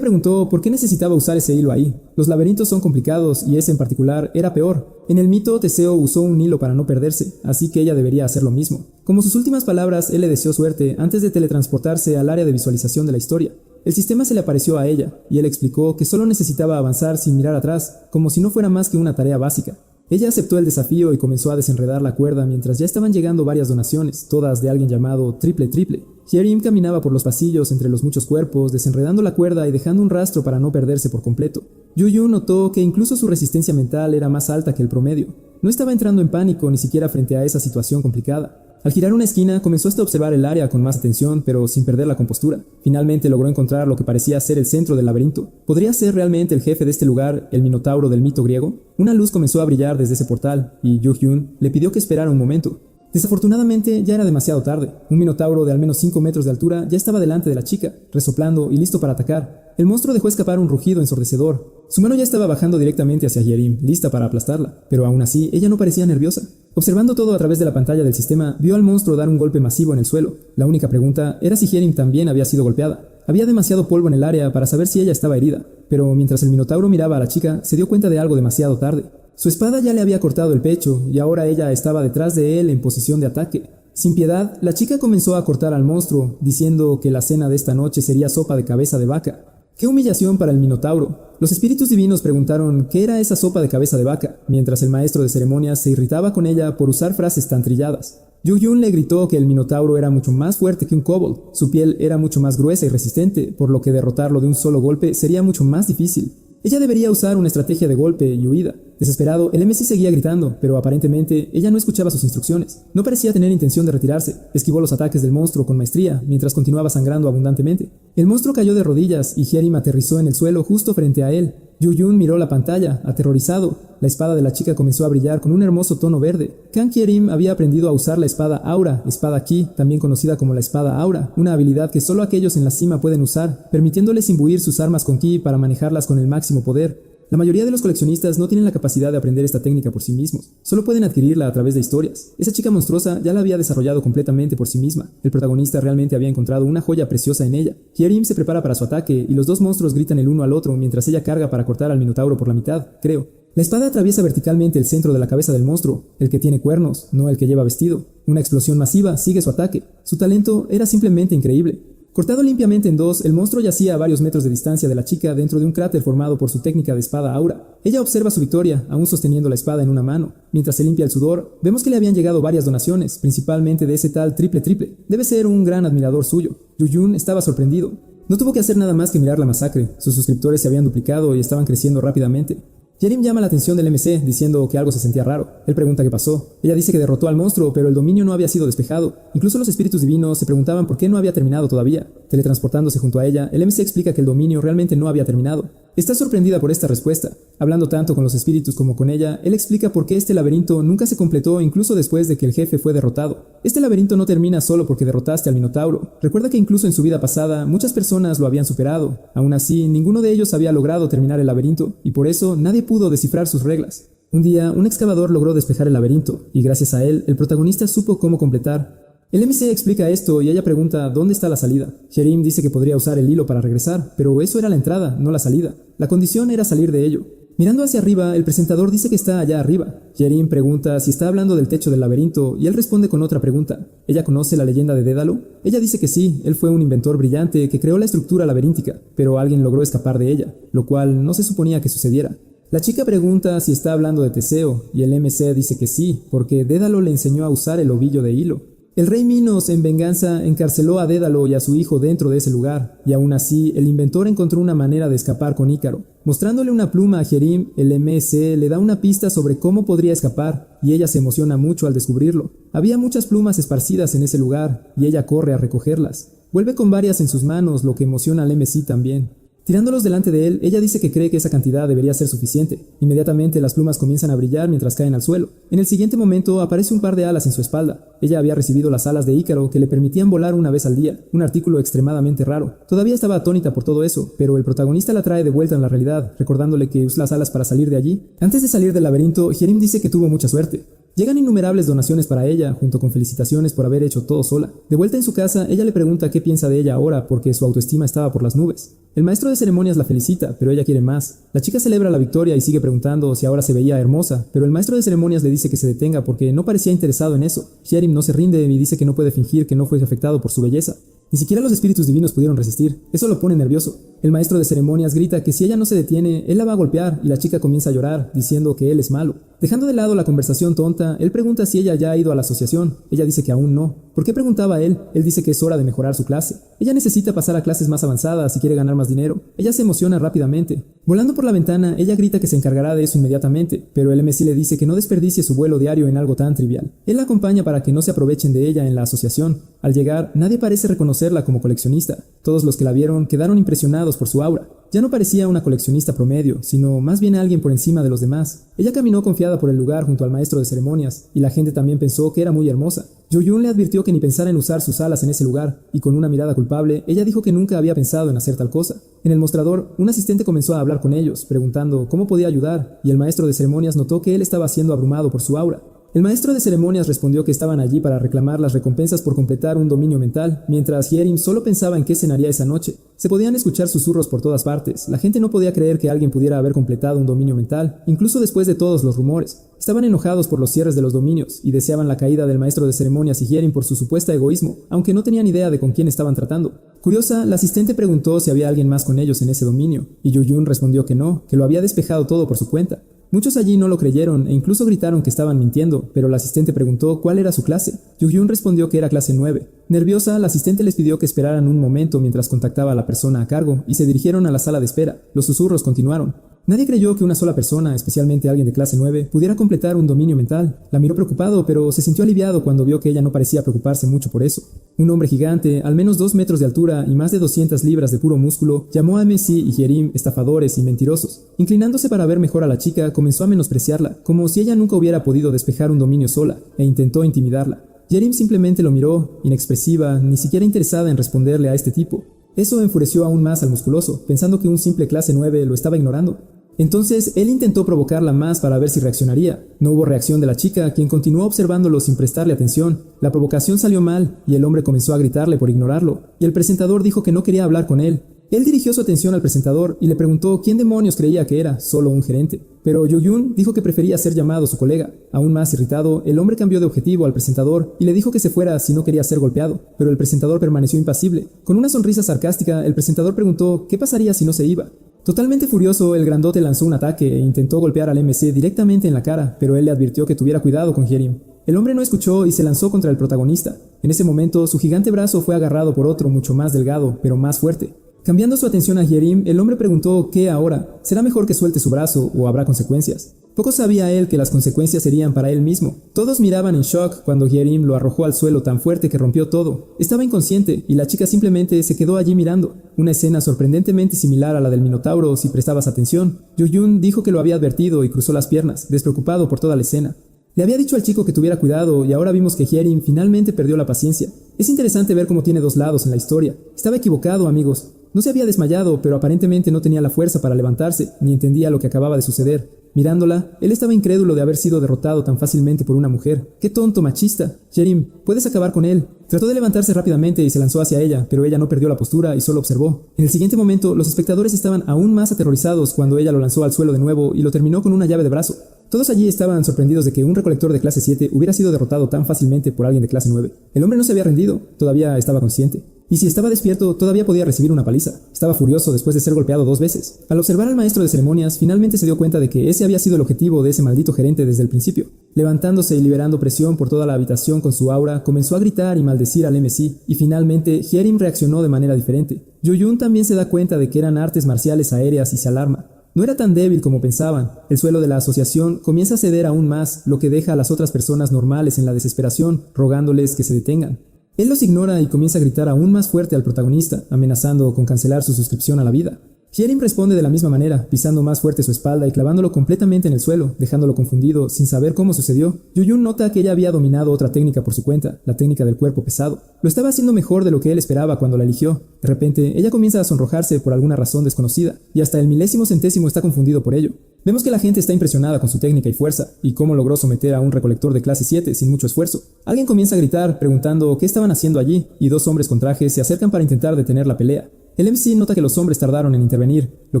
preguntó por qué necesitaba usar ese hilo ahí. Los laberintos son complicados y ese en particular era peor. En el mito, Teseo usó un hilo para no perderse, así que ella debería hacer lo mismo. Como sus últimas palabras, él le deseó suerte antes de teletransportarse al área de visualización de la historia. El sistema se le apareció a ella, y él explicó que solo necesitaba avanzar sin mirar atrás, como si no fuera más que una tarea básica. Ella aceptó el desafío y comenzó a desenredar la cuerda mientras ya estaban llegando varias donaciones, todas de alguien llamado Triple Triple. Hyerim caminaba por los pasillos entre los muchos cuerpos, desenredando la cuerda y dejando un rastro para no perderse por completo. Yoo-hyun notó que incluso su resistencia mental era más alta que el promedio. No estaba entrando en pánico ni siquiera frente a esa situación complicada. Al girar una esquina, comenzó hasta a observar el área con más atención, pero sin perder la compostura. Finalmente logró encontrar lo que parecía ser el centro del laberinto. ¿Podría ser realmente el jefe de este lugar, el Minotauro del mito griego? Una luz comenzó a brillar desde ese portal, y Yoo-hyun le pidió que esperara un momento. Desafortunadamente, ya era demasiado tarde. Un minotauro de al menos 5 metros de altura ya estaba delante de la chica, resoplando y listo para atacar. El monstruo dejó escapar un rugido ensordecedor. Su mano ya estaba bajando directamente hacia Hyerim, lista para aplastarla, pero aún así, ella no parecía nerviosa. Observando todo a través de la pantalla del sistema, vio al monstruo dar un golpe masivo en el suelo. La única pregunta era si Hyerim también había sido golpeada. Había demasiado polvo en el área para saber si ella estaba herida, pero mientras el minotauro miraba a la chica, se dio cuenta de algo demasiado tarde. Su espada ya le había cortado el pecho, y ahora ella estaba detrás de él en posición de ataque. Sin piedad, la chica comenzó a cortar al monstruo, diciendo que la cena de esta noche sería sopa de cabeza de vaca. ¡Qué humillación para el minotauro! Los espíritus divinos preguntaron qué era esa sopa de cabeza de vaca, mientras el maestro de ceremonias se irritaba con ella por usar frases tan trilladas. Yoo-hyun le gritó que el minotauro era mucho más fuerte que un kobold. Su piel era mucho más gruesa y resistente, por lo que derrotarlo de un solo golpe sería mucho más difícil. Ella debería usar una estrategia de golpe y huida. Desesperado, el MC seguía gritando, pero aparentemente ella no escuchaba sus instrucciones. No parecía tener intención de retirarse. Esquivó los ataques del monstruo con maestría, mientras continuaba sangrando abundantemente. El monstruo cayó de rodillas y Hyerim aterrizó en el suelo justo frente a él. Yoo-hyun miró la pantalla, aterrorizado. La espada de la chica comenzó a brillar con un hermoso tono verde. Kang Hyerim había aprendido a usar la espada Aura, espada Ki, también conocida como la espada Aura, una habilidad que solo aquellos en la cima pueden usar, permitiéndoles imbuir sus armas con Ki para manejarlas con el máximo poder. La mayoría de los coleccionistas no tienen la capacidad de aprender esta técnica por sí mismos, solo pueden adquirirla a través de historias. Esa chica monstruosa ya la había desarrollado completamente por sí misma. El protagonista realmente había encontrado una joya preciosa en ella. Hyerim se prepara para su ataque y los dos monstruos gritan el uno al otro mientras ella carga para cortar al minotauro por la mitad, creo. La espada atraviesa verticalmente el centro de la cabeza del monstruo, el que tiene cuernos, no el que lleva vestido. Una explosión masiva sigue su ataque. Su talento era simplemente increíble. Cortado limpiamente en dos, el monstruo yacía a varios metros de distancia de la chica dentro de un cráter formado por su técnica de espada Aura. Ella observa su victoria, aún sosteniendo la espada en una mano. Mientras se limpia el sudor, vemos que le habían llegado varias donaciones, principalmente de ese tal Triple Triple. Debe ser un gran admirador suyo. Yoo-hyun estaba sorprendido. No tuvo que hacer nada más que mirar la masacre. Sus suscriptores se habían duplicado y estaban creciendo rápidamente. Hyerim llama la atención del MC, diciendo que algo se sentía raro. Él pregunta qué pasó. Ella dice que derrotó al monstruo, pero el dominio no había sido despejado. Incluso los espíritus divinos se preguntaban por qué no había terminado todavía. Teletransportándose junto a ella, el MC explica que el dominio realmente no había terminado. Está sorprendida por esta respuesta. Hablando tanto con los espíritus como con ella, él explica por qué este laberinto nunca se completó incluso después de que el jefe fue derrotado. Este laberinto no termina solo porque derrotaste al minotauro. Recuerda que incluso en su vida pasada, muchas personas lo habían superado. Aún así, ninguno de ellos había logrado terminar el laberinto, y por eso nadie pudo descifrar sus reglas. Un día, un excavador logró despejar el laberinto, y gracias a él, el protagonista supo cómo completar. El MC explica esto y ella pregunta ¿dónde está la salida? Hyerim dice que podría usar el hilo para regresar, pero eso era la entrada, no la salida. La condición era salir de ello. Mirando hacia arriba, el presentador dice que está allá arriba. Hyerim pregunta si está hablando del techo del laberinto y él responde con otra pregunta. ¿Ella conoce la leyenda de Dédalo? Ella dice que sí, él fue un inventor brillante que creó la estructura laberíntica, pero alguien logró escapar de ella, lo cual no se suponía que sucediera. La chica pregunta si está hablando de Teseo y el MC dice que sí, porque Dédalo le enseñó a usar el ovillo de hilo. El rey Minos, en venganza, encarceló a Dédalo y a su hijo dentro de ese lugar, y aún así, el inventor encontró una manera de escapar con Ícaro. Mostrándole una pluma a Hyerim, el MC le da una pista sobre cómo podría escapar, y ella se emociona mucho al descubrirlo. Había muchas plumas esparcidas en ese lugar, y ella corre a recogerlas. Vuelve con varias en sus manos, lo que emociona al MC también. Tirándolos delante de él, ella dice que cree que esa cantidad debería ser suficiente. Inmediatamente las plumas comienzan a brillar mientras caen al suelo. En el siguiente momento aparece un par de alas en su espalda. Ella había recibido las alas de Ícaro que le permitían volar una vez al día, un artículo extremadamente raro. Todavía estaba atónita por todo eso, pero el protagonista la trae de vuelta en la realidad, recordándole que usa las alas para salir de allí. Antes de salir del laberinto, Hyerim dice que tuvo mucha suerte. Llegan innumerables donaciones para ella, junto con felicitaciones por haber hecho todo sola. De vuelta en su casa, ella le pregunta qué piensa de ella ahora porque su autoestima estaba por las nubes. El maestro de ceremonias la felicita, pero ella quiere más. La chica celebra la victoria y sigue preguntando si ahora se veía hermosa, pero el maestro de ceremonias le dice que se detenga porque no parecía interesado en eso. Hyerim no se rinde y dice que no puede fingir que no fue afectado por su belleza. Ni siquiera los espíritus divinos pudieron resistir. Eso lo pone nervioso. El maestro de ceremonias grita que si ella no se detiene, él la va a golpear y la chica comienza a llorar, diciendo que él es malo. Dejando de lado la conversación tonta, él pregunta si ella ya ha ido a la asociación. Ella dice que aún no. ¿Por qué preguntaba él? Él dice que es hora de mejorar su clase. Ella necesita pasar a clases más avanzadas si quiere ganar más dinero. Ella se emociona rápidamente. Volando por la ventana, ella grita que se encargará de eso inmediatamente, pero el MC le dice que no desperdicie su vuelo diario en algo tan trivial. Él la acompaña para que no se aprovechen de ella en la asociación. Al llegar, nadie parece reconocerla como coleccionista. Todos los que la vieron quedaron impresionados por su aura. Ya no parecía una coleccionista promedio, sino más bien alguien por encima de los demás. Ella caminó confiada por el lugar junto al maestro de ceremonias, y la gente también pensó que era muy hermosa. Yoyun le advirtió que ni pensara en usar sus alas en ese lugar, y con una mirada culpable, ella dijo que nunca había pensado en hacer tal cosa. En el mostrador, un asistente comenzó a hablar con ellos, preguntando cómo podía ayudar, y el maestro de ceremonias notó que él estaba siendo abrumado por su aura. El maestro de ceremonias respondió que estaban allí para reclamar las recompensas por completar un dominio mental, mientras Hyerim solo pensaba en qué cenaría esa noche. Se podían escuchar susurros por todas partes. La gente no podía creer que alguien pudiera haber completado un dominio mental, incluso después de todos los rumores. Estaban enojados por los cierres de los dominios y deseaban la caída del maestro de ceremonias y Hyerim por su supuesta egoísmo, aunque no tenían idea de con quién estaban tratando. Curiosa, la asistente preguntó si había alguien más con ellos en ese dominio, y Yoyun respondió que no, que lo había despejado todo por su cuenta. Muchos allí no lo creyeron e incluso gritaron que estaban mintiendo, pero la asistente preguntó cuál era su clase. Yoyun respondió que era clase 9. Nerviosa, la asistente les pidió que esperaran un momento mientras contactaba a la persona a cargo y se dirigieron a la sala de espera. Los susurros continuaron. Nadie creyó que una sola persona, especialmente alguien de clase 9, pudiera completar un dominio mental. La miró preocupado, pero se sintió aliviado cuando vio que ella no parecía preocuparse mucho por eso. Un hombre gigante, al menos 2 metros de altura y más de 200 libras de puro músculo, llamó a MC y Hyerim estafadores y mentirosos. Inclinándose para ver mejor a la chica, comenzó a menospreciarla, como si ella nunca hubiera podido despejar un dominio sola, e intentó intimidarla. Hyerim simplemente lo miró, inexpresiva, ni siquiera interesada en responderle a este tipo. Eso enfureció aún más al musculoso, pensando que un simple clase 9 lo estaba ignorando. Entonces, él intentó provocarla más para ver si reaccionaría. No hubo reacción de la chica, quien continuó observándolo sin prestarle atención. La provocación salió mal, y el hombre comenzó a gritarle por ignorarlo, y el presentador dijo que no quería hablar con él. Él dirigió su atención al presentador y le preguntó quién demonios creía que era, solo un gerente. Pero Yoyun dijo que prefería ser llamado su colega. Aún más irritado, el hombre cambió de objetivo al presentador y le dijo que se fuera si no quería ser golpeado, pero el presentador permaneció impasible. Con una sonrisa sarcástica, el presentador preguntó qué pasaría si no se iba. Totalmente furioso, el grandote lanzó un ataque e intentó golpear al MC directamente en la cara, pero él le advirtió que tuviera cuidado con Hyerim. El hombre no escuchó y se lanzó contra el protagonista. En ese momento, su gigante brazo fue agarrado por otro mucho más delgado, pero más fuerte. Cambiando su atención a Hyerim, el hombre preguntó ¿qué ahora? ¿Será mejor que suelte su brazo o habrá consecuencias? Poco sabía él que las consecuencias serían para él mismo. Todos miraban en shock cuando Hyerim lo arrojó al suelo tan fuerte que rompió todo. Estaba inconsciente y la chica simplemente se quedó allí mirando. Una escena sorprendentemente similar a la del Minotauro si prestabas atención. Yoyun dijo que lo había advertido y cruzó las piernas, despreocupado por toda la escena. Le había dicho al chico que tuviera cuidado y ahora vimos que Hyerim finalmente perdió la paciencia. Es interesante ver cómo tiene dos lados en la historia. Estaba equivocado, amigos. No se había desmayado, pero aparentemente no tenía la fuerza para levantarse, ni entendía lo que acababa de suceder. Mirándola, él estaba incrédulo de haber sido derrotado tan fácilmente por una mujer. ¡Qué tonto machista! Hyerim, puedes acabar con él. Trató de levantarse rápidamente y se lanzó hacia ella, pero ella no perdió la postura y solo observó. En el siguiente momento, los espectadores estaban aún más aterrorizados cuando ella lo lanzó al suelo de nuevo y lo terminó con una llave de brazo. Todos allí estaban sorprendidos de que un recolector de clase 7 hubiera sido derrotado tan fácilmente por alguien de clase 9. El hombre no se había rendido, todavía estaba consciente. Y si estaba despierto, todavía podía recibir una paliza. Estaba furioso después de ser golpeado 2 veces. Al observar al maestro de ceremonias, finalmente se dio cuenta de que ese había sido el objetivo de ese maldito gerente desde el principio. Levantándose y liberando presión por toda la habitación con su aura, comenzó a gritar y maldecir al MC, y finalmente Hyerim reaccionó de manera diferente. Yoyun también se da cuenta de que eran artes marciales aéreas y se alarma. No era tan débil como pensaban. El suelo de la asociación comienza a ceder aún más, lo que deja a las otras personas normales en la desesperación, rogándoles que se detengan. Él los ignora y comienza a gritar aún más fuerte al protagonista, amenazando con cancelar su suscripción a la vida. Hyerim responde de la misma manera, pisando más fuerte su espalda y clavándolo completamente en el suelo, dejándolo confundido, sin saber cómo sucedió. Yuyun nota que ella había dominado otra técnica por su cuenta, la técnica del cuerpo pesado. Lo estaba haciendo mejor de lo que él esperaba cuando la eligió. De repente, ella comienza a sonrojarse por alguna razón desconocida, y hasta el milésimo centésimo está confundido por ello. Vemos que la gente está impresionada con su técnica y fuerza, y cómo logró someter a un recolector de clase 7 sin mucho esfuerzo. Alguien comienza a gritar, preguntando qué estaban haciendo allí, y dos hombres con trajes se acercan para intentar detener la pelea. El MC nota que los hombres tardaron en intervenir, lo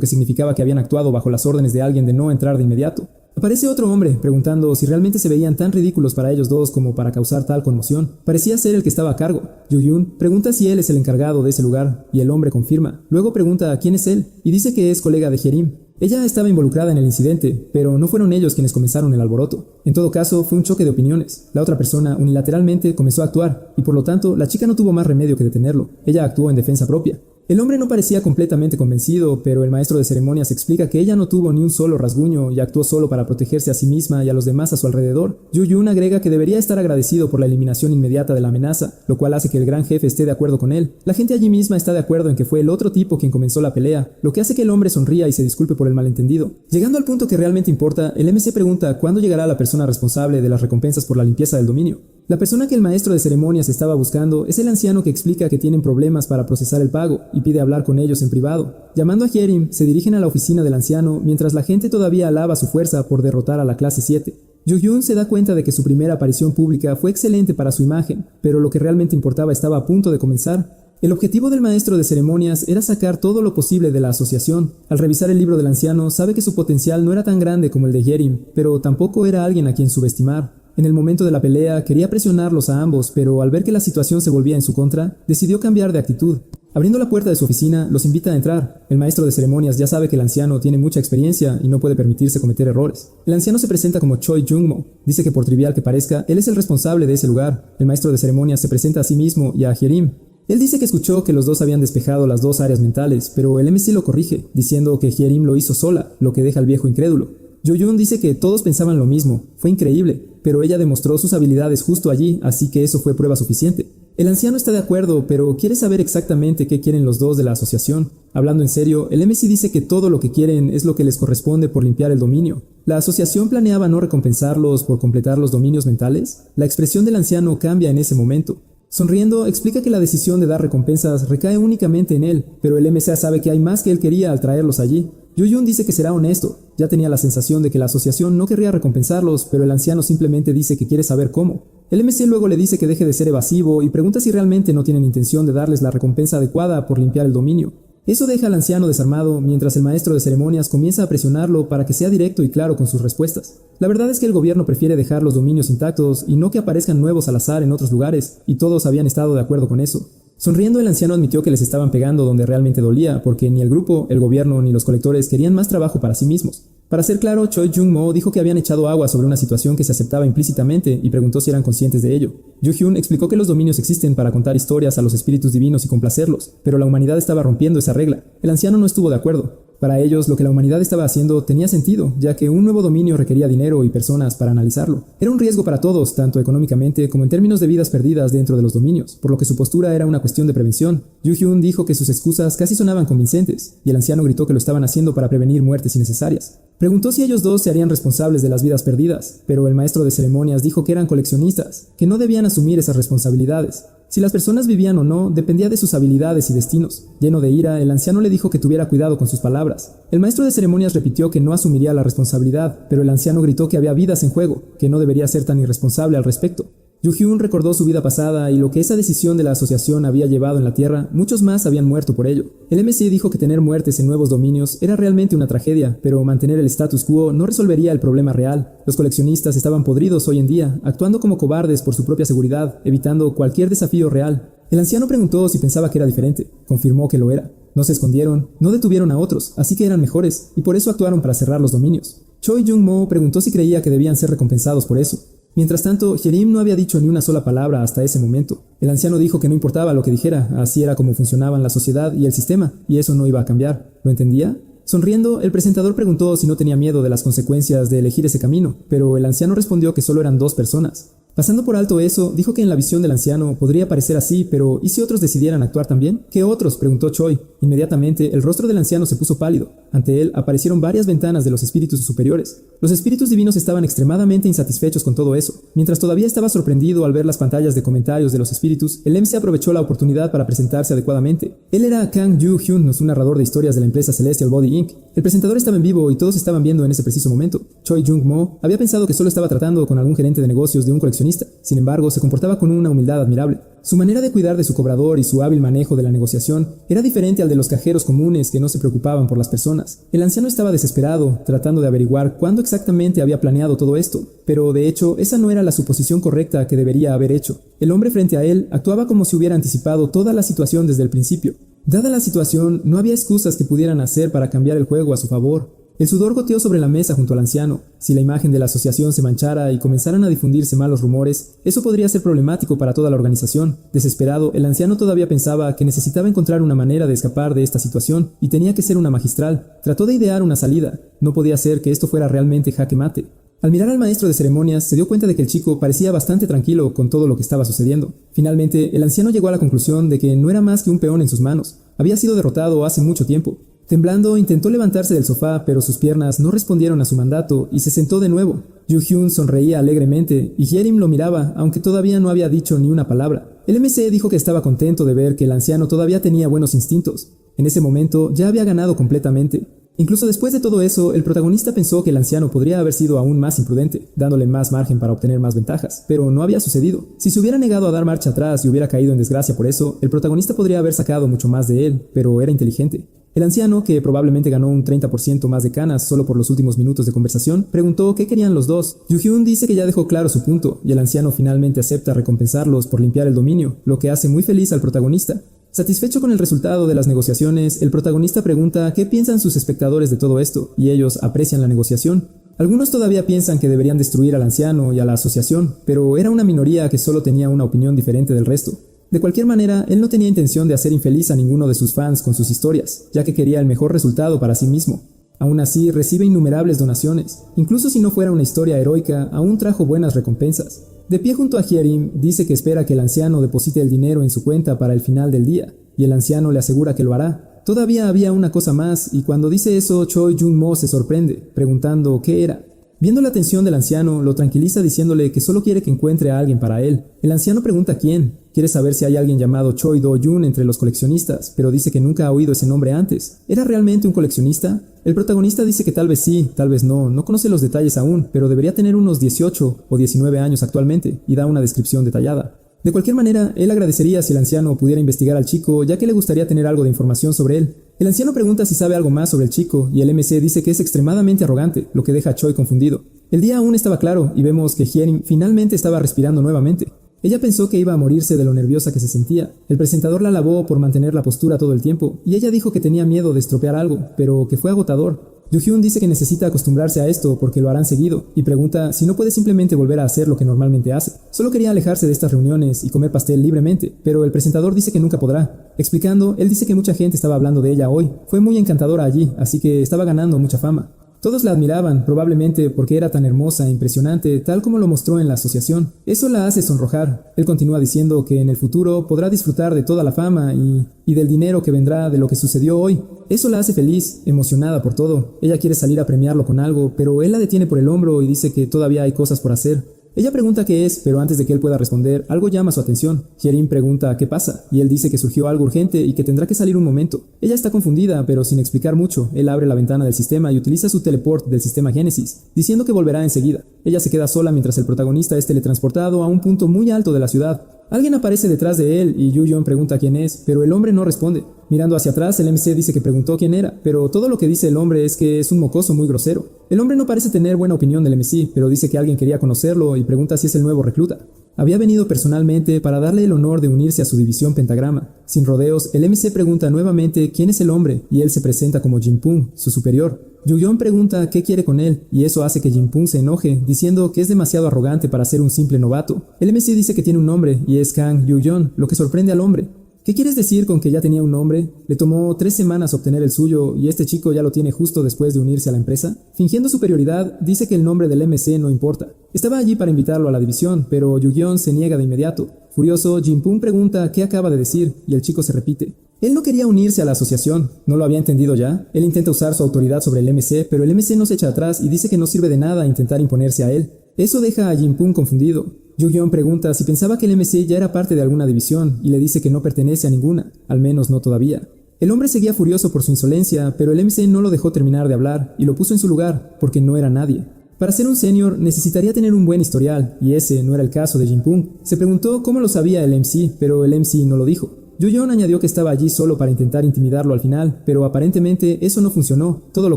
que significaba que habían actuado bajo las órdenes de alguien de no entrar de inmediato. Aparece otro hombre, preguntando si realmente se veían tan ridículos para ellos dos como para causar tal conmoción. Parecía ser el que estaba a cargo. Yuyun pregunta si él es el encargado de ese lugar, y el hombre confirma. Luego pregunta quién es él, y dice que es colega de Hyerim. Ella estaba involucrada en el incidente, pero no fueron ellos quienes comenzaron el alboroto. En todo caso, fue un choque de opiniones. La otra persona unilateralmente comenzó a actuar, y por lo tanto, la chica no tuvo más remedio que detenerlo. Ella actuó en defensa propia. El hombre no parecía completamente convencido, pero el maestro de ceremonias explica que ella no tuvo ni un solo rasguño y actuó solo para protegerse a sí misma y a los demás a su alrededor. Yuyun agrega que debería estar agradecido por la eliminación inmediata de la amenaza, lo cual hace que el gran jefe esté de acuerdo con él. La gente allí misma está de acuerdo en que fue el otro tipo quien comenzó la pelea, lo que hace que el hombre sonría y se disculpe por el malentendido. Llegando al punto que realmente importa, el MC pregunta cuándo llegará la persona responsable de las recompensas por la limpieza del dominio. La persona que el maestro de ceremonias estaba buscando es el anciano que explica que tienen problemas para procesar el pago y pide hablar con ellos en privado. Llamando a Hyerim, se dirigen a la oficina del anciano mientras la gente todavía alaba su fuerza por derrotar a la clase 7. Yuyun se da cuenta de que su primera aparición pública fue excelente para su imagen, pero lo que realmente importaba estaba a punto de comenzar. El objetivo del maestro de ceremonias era sacar todo lo posible de la asociación. Al revisar el libro del anciano, sabe que su potencial no era tan grande como el de Hyerim, pero tampoco era alguien a quien subestimar. En el momento de la pelea, quería presionarlos a ambos, pero al ver que la situación se volvía en su contra, decidió cambiar de actitud. Abriendo la puerta de su oficina, los invita a entrar. El maestro de ceremonias ya sabe que el anciano tiene mucha experiencia y no puede permitirse cometer errores. El anciano se presenta como Choi Jungmo. Dice que por trivial que parezca, él es el responsable de ese lugar. El maestro de ceremonias se presenta a sí mismo y a Hyerim. Él dice que escuchó que los dos habían despejado las dos áreas mentales, pero el MC lo corrige, diciendo que Hyerim lo hizo sola, lo que deja al viejo incrédulo. Yuyun dice que todos pensaban lo mismo, fue increíble, pero ella demostró sus habilidades justo allí, así que eso fue prueba suficiente. El anciano está de acuerdo, pero quiere saber exactamente qué quieren los dos de la asociación. Hablando en serio, el MC dice que todo lo que quieren es lo que les corresponde por limpiar el dominio. ¿La asociación planeaba no recompensarlos por completar los dominios mentales? La expresión del anciano cambia en ese momento. Sonriendo, explica que la decisión de dar recompensas recae únicamente en él, pero el MCA sabe que hay más que él quería al traerlos allí. Yuyun dice que será honesto. Ya tenía la sensación de que la asociación no querría recompensarlos, pero el anciano simplemente dice que quiere saber cómo. El MC luego le dice que deje de ser evasivo y pregunta si realmente no tienen intención de darles la recompensa adecuada por limpiar el dominio. Eso deja al anciano desarmado, mientras el maestro de ceremonias comienza a presionarlo para que sea directo y claro con sus respuestas. La verdad es que el gobierno prefiere dejar los dominios intactos y no que aparezcan nuevos al azar en otros lugares, y todos habían estado de acuerdo con eso. Sonriendo, el anciano admitió que les estaban pegando donde realmente dolía, porque ni el grupo, el gobierno ni los colectores querían más trabajo para sí mismos. Para ser claro, Choi Jungmo dijo que habían echado agua sobre una situación que se aceptaba implícitamente y preguntó si eran conscientes de ello. Yu-hyun explicó que los dominios existen para contar historias a los espíritus divinos y complacerlos, pero la humanidad estaba rompiendo esa regla. El anciano no estuvo de acuerdo. Para ellos, lo que la humanidad estaba haciendo tenía sentido, ya que un nuevo dominio requería dinero y personas para analizarlo. Era un riesgo para todos, tanto económicamente como en términos de vidas perdidas dentro de los dominios, por lo que su postura era una cuestión de prevención. Yu-hyun dijo que sus excusas casi sonaban convincentes, y el anciano gritó que lo estaban haciendo para prevenir muertes innecesarias. Preguntó si ellos dos se harían responsables de las vidas perdidas, pero el maestro de ceremonias dijo que eran coleccionistas, que no debían asumir esas responsabilidades. Si las personas vivían o no, dependía de sus habilidades y destinos. Lleno de ira, el anciano le dijo que tuviera cuidado con sus palabras. El maestro de ceremonias repitió que no asumiría la responsabilidad, pero el anciano gritó que había vidas en juego, que no debería ser tan irresponsable al respecto. Yu-hyun recordó su vida pasada y lo que esa decisión de la asociación había llevado en la Tierra. Muchos más habían muerto por ello. El MC dijo que tener muertes en nuevos dominios era realmente una tragedia, pero mantener el status quo no resolvería el problema real. Los coleccionistas estaban podridos hoy en día, actuando como cobardes por su propia seguridad, evitando cualquier desafío real. El anciano preguntó si pensaba que era diferente. Confirmó que lo era. No se escondieron, no detuvieron a otros, así que eran mejores, y por eso actuaron para cerrar los dominios. Choi Jungmo preguntó si creía que debían ser recompensados por eso. Mientras tanto, Hyerim no había dicho ni una sola palabra hasta ese momento. El anciano dijo que no importaba lo que dijera, así era como funcionaban la sociedad y el sistema, y eso no iba a cambiar. ¿Lo entendía? Sonriendo, el presentador preguntó si no tenía miedo de las consecuencias de elegir ese camino, pero el anciano respondió que solo eran 2 personas. Pasando por alto eso, dijo que en la visión del anciano podría parecer así, pero ¿y si otros decidieran actuar también? ¿Qué otros?, preguntó Choi. Inmediatamente, el rostro del anciano se puso pálido. Ante él aparecieron varias ventanas de los espíritus superiores. Los espíritus divinos estaban extremadamente insatisfechos con todo eso. Mientras todavía estaba sorprendido al ver las pantallas de comentarios de los espíritus, el MC aprovechó la oportunidad para presentarse adecuadamente. Él era Kang Yu-hyun, un narrador de historias de la empresa Celestial Body Inc. El presentador estaba en vivo y todos estaban viendo en ese preciso momento. Choi Jung-mo había pensado que solo estaba tratando con algún gerente de negocios de un coleccionista. Sin embargo, se comportaba con una humildad admirable. Su manera de cuidar de su cobrador y su hábil manejo de la negociación era diferente al de los cajeros comunes que no se preocupaban por las personas. El anciano estaba desesperado, tratando de averiguar cuándo exactamente había planeado todo esto, pero de hecho esa no era la suposición correcta que debería haber hecho. El hombre frente a él actuaba como si hubiera anticipado toda la situación desde el principio. Dada la situación, no había excusas que pudieran hacer para cambiar el juego a su favor. El sudor goteó sobre la mesa junto al anciano. Si la imagen de la asociación se manchara y comenzaran a difundirse malos rumores, eso podría ser problemático para toda la organización. Desesperado, el anciano todavía pensaba que necesitaba encontrar una manera de escapar de esta situación y tenía que ser una magistral. Trató de idear una salida. No podía ser que esto fuera realmente jaque mate. Al mirar al maestro de ceremonias, se dio cuenta de que el chico parecía bastante tranquilo con todo lo que estaba sucediendo. Finalmente, el anciano llegó a la conclusión de que no era más que un peón en sus manos. Había sido derrotado hace mucho tiempo. Temblando, intentó levantarse del sofá, pero sus piernas no respondieron a su mandato y se sentó de nuevo. Yu-hyun sonreía alegremente y Hyerim lo miraba, aunque todavía no había dicho ni una palabra. El MC dijo que estaba contento de ver que el anciano todavía tenía buenos instintos. En ese momento ya había ganado completamente. Incluso después de todo eso, el protagonista pensó que el anciano podría haber sido aún más imprudente, dándole más margen para obtener más ventajas, pero no había sucedido. Si se hubiera negado a dar marcha atrás y hubiera caído en desgracia por eso, el protagonista podría haber sacado mucho más de él, pero era inteligente. El anciano, que probablemente ganó un 30% más de canas solo por los últimos minutos de conversación, preguntó qué querían los dos. Yu-hyun dice que ya dejó claro su punto, y el anciano finalmente acepta recompensarlos por limpiar el dominio, lo que hace muy feliz al protagonista. Satisfecho con el resultado de las negociaciones, el protagonista pregunta qué piensan sus espectadores de todo esto, y ellos aprecian la negociación. Algunos todavía piensan que deberían destruir al anciano y a la asociación, pero era una minoría que solo tenía una opinión diferente del resto. De cualquier manera, él no tenía intención de hacer infeliz a ninguno de sus fans con sus historias, ya que quería el mejor resultado para sí mismo. Aún así, recibe innumerables donaciones. Incluso si no fuera una historia heroica, aún trajo buenas recompensas. De pie junto a Hyerim, dice que espera que el anciano deposite el dinero en su cuenta para el final del día, y el anciano le asegura que lo hará. Todavía había una cosa más, y cuando dice eso, Choi Jung-mo se sorprende, preguntando qué era. Viendo la atención del anciano, lo tranquiliza diciéndole que solo quiere que encuentre a alguien para él. El anciano pregunta quién. Quiere saber si hay alguien llamado Choi Do-jun entre los coleccionistas, pero dice que nunca ha oído ese nombre antes. ¿Era realmente un coleccionista? El protagonista dice que tal vez sí, tal vez no conoce los detalles aún, pero debería tener unos 18 o 19 años actualmente, y da una descripción detallada. De cualquier manera, él agradecería si el anciano pudiera investigar al chico, ya que le gustaría tener algo de información sobre él. El anciano pregunta si sabe algo más sobre el chico, y el MC dice que es extremadamente arrogante, lo que deja a Choi confundido. El día aún estaba claro, y vemos que Hyerim finalmente estaba respirando nuevamente. Ella pensó que iba a morirse de lo nerviosa que se sentía. El presentador la alabó por mantener la postura todo el tiempo, y ella dijo que tenía miedo de estropear algo, pero que fue agotador. Yu-hyun dice que necesita acostumbrarse a esto porque lo harán seguido, y pregunta si no puede simplemente volver a hacer lo que normalmente hace. Solo quería alejarse de estas reuniones y comer pastel libremente, pero el presentador dice que nunca podrá. Explicando, él dice que mucha gente estaba hablando de ella hoy. Fue muy encantadora allí, así que estaba ganando mucha fama. Todos la admiraban, probablemente porque era tan hermosa e impresionante, tal como lo mostró en la asociación. Eso la hace sonrojar. Él continúa diciendo que en el futuro podrá disfrutar de toda la fama y del dinero que vendrá de lo que sucedió hoy. Eso la hace feliz, emocionada por todo. Ella quiere salir a premiarlo con algo, pero él la detiene por el hombro y dice que todavía hay cosas por hacer. Ella pregunta qué es, pero antes de que él pueda responder, algo llama su atención. Hyerim pregunta qué pasa, y él dice que surgió algo urgente y que tendrá que salir un momento. Ella está confundida, pero sin explicar mucho. Él abre la ventana del sistema y utiliza su teleport del sistema Génesis, diciendo que volverá enseguida. Ella se queda sola mientras el protagonista es teletransportado a un punto muy alto de la ciudad. Alguien aparece detrás de él y Yu-yeon pregunta quién es, pero el hombre no responde. Mirando hacia atrás, el MC dice que preguntó quién era, pero todo lo que dice el hombre es que es un mocoso muy grosero. El hombre no parece tener buena opinión del MC, pero dice que alguien quería conocerlo y pregunta si es el nuevo recluta. Había venido personalmente para darle el honor de unirse a su división Pentagrama. Sin rodeos, el MC pregunta nuevamente quién es el hombre y él se presenta como Jin-pung, su superior. Yu-yeon pregunta qué quiere con él, y eso hace que Jin-pung se enoje, diciendo que es demasiado arrogante para ser un simple novato. El MC dice que tiene un nombre, y es Kang Yu-yeon, lo que sorprende al hombre. ¿Qué quieres decir con que ya tenía un nombre? Le tomó 3 semanas obtener el suyo y este chico ya lo tiene justo después de unirse a la empresa. Fingiendo superioridad, dice que el nombre del MC no importa. Estaba allí para invitarlo a la división, pero Yu-Gi-Oh se niega de inmediato. Furioso, Jinpung pregunta qué acaba de decir y el chico se repite. Él no quería unirse a la asociación, ¿no lo había entendido ya? Él intenta usar su autoridad sobre el MC, pero el MC no se echa atrás y dice que no sirve de nada intentar imponerse a él. Eso deja a Jinpung confundido. Yu-Gi-Oh pregunta si pensaba que el MC ya era parte de alguna división y le dice que no pertenece a ninguna, al menos no todavía. El hombre seguía furioso por su insolencia, pero el MC no lo dejó terminar de hablar y lo puso en su lugar porque no era nadie. Para ser un senior necesitaría tener un buen historial, y ese no era el caso de Jinpung. Se preguntó cómo lo sabía el MC, pero el MC no lo dijo. Yu-Gi-Oh añadió que estaba allí solo para intentar intimidarlo al final, pero aparentemente eso no funcionó, todo lo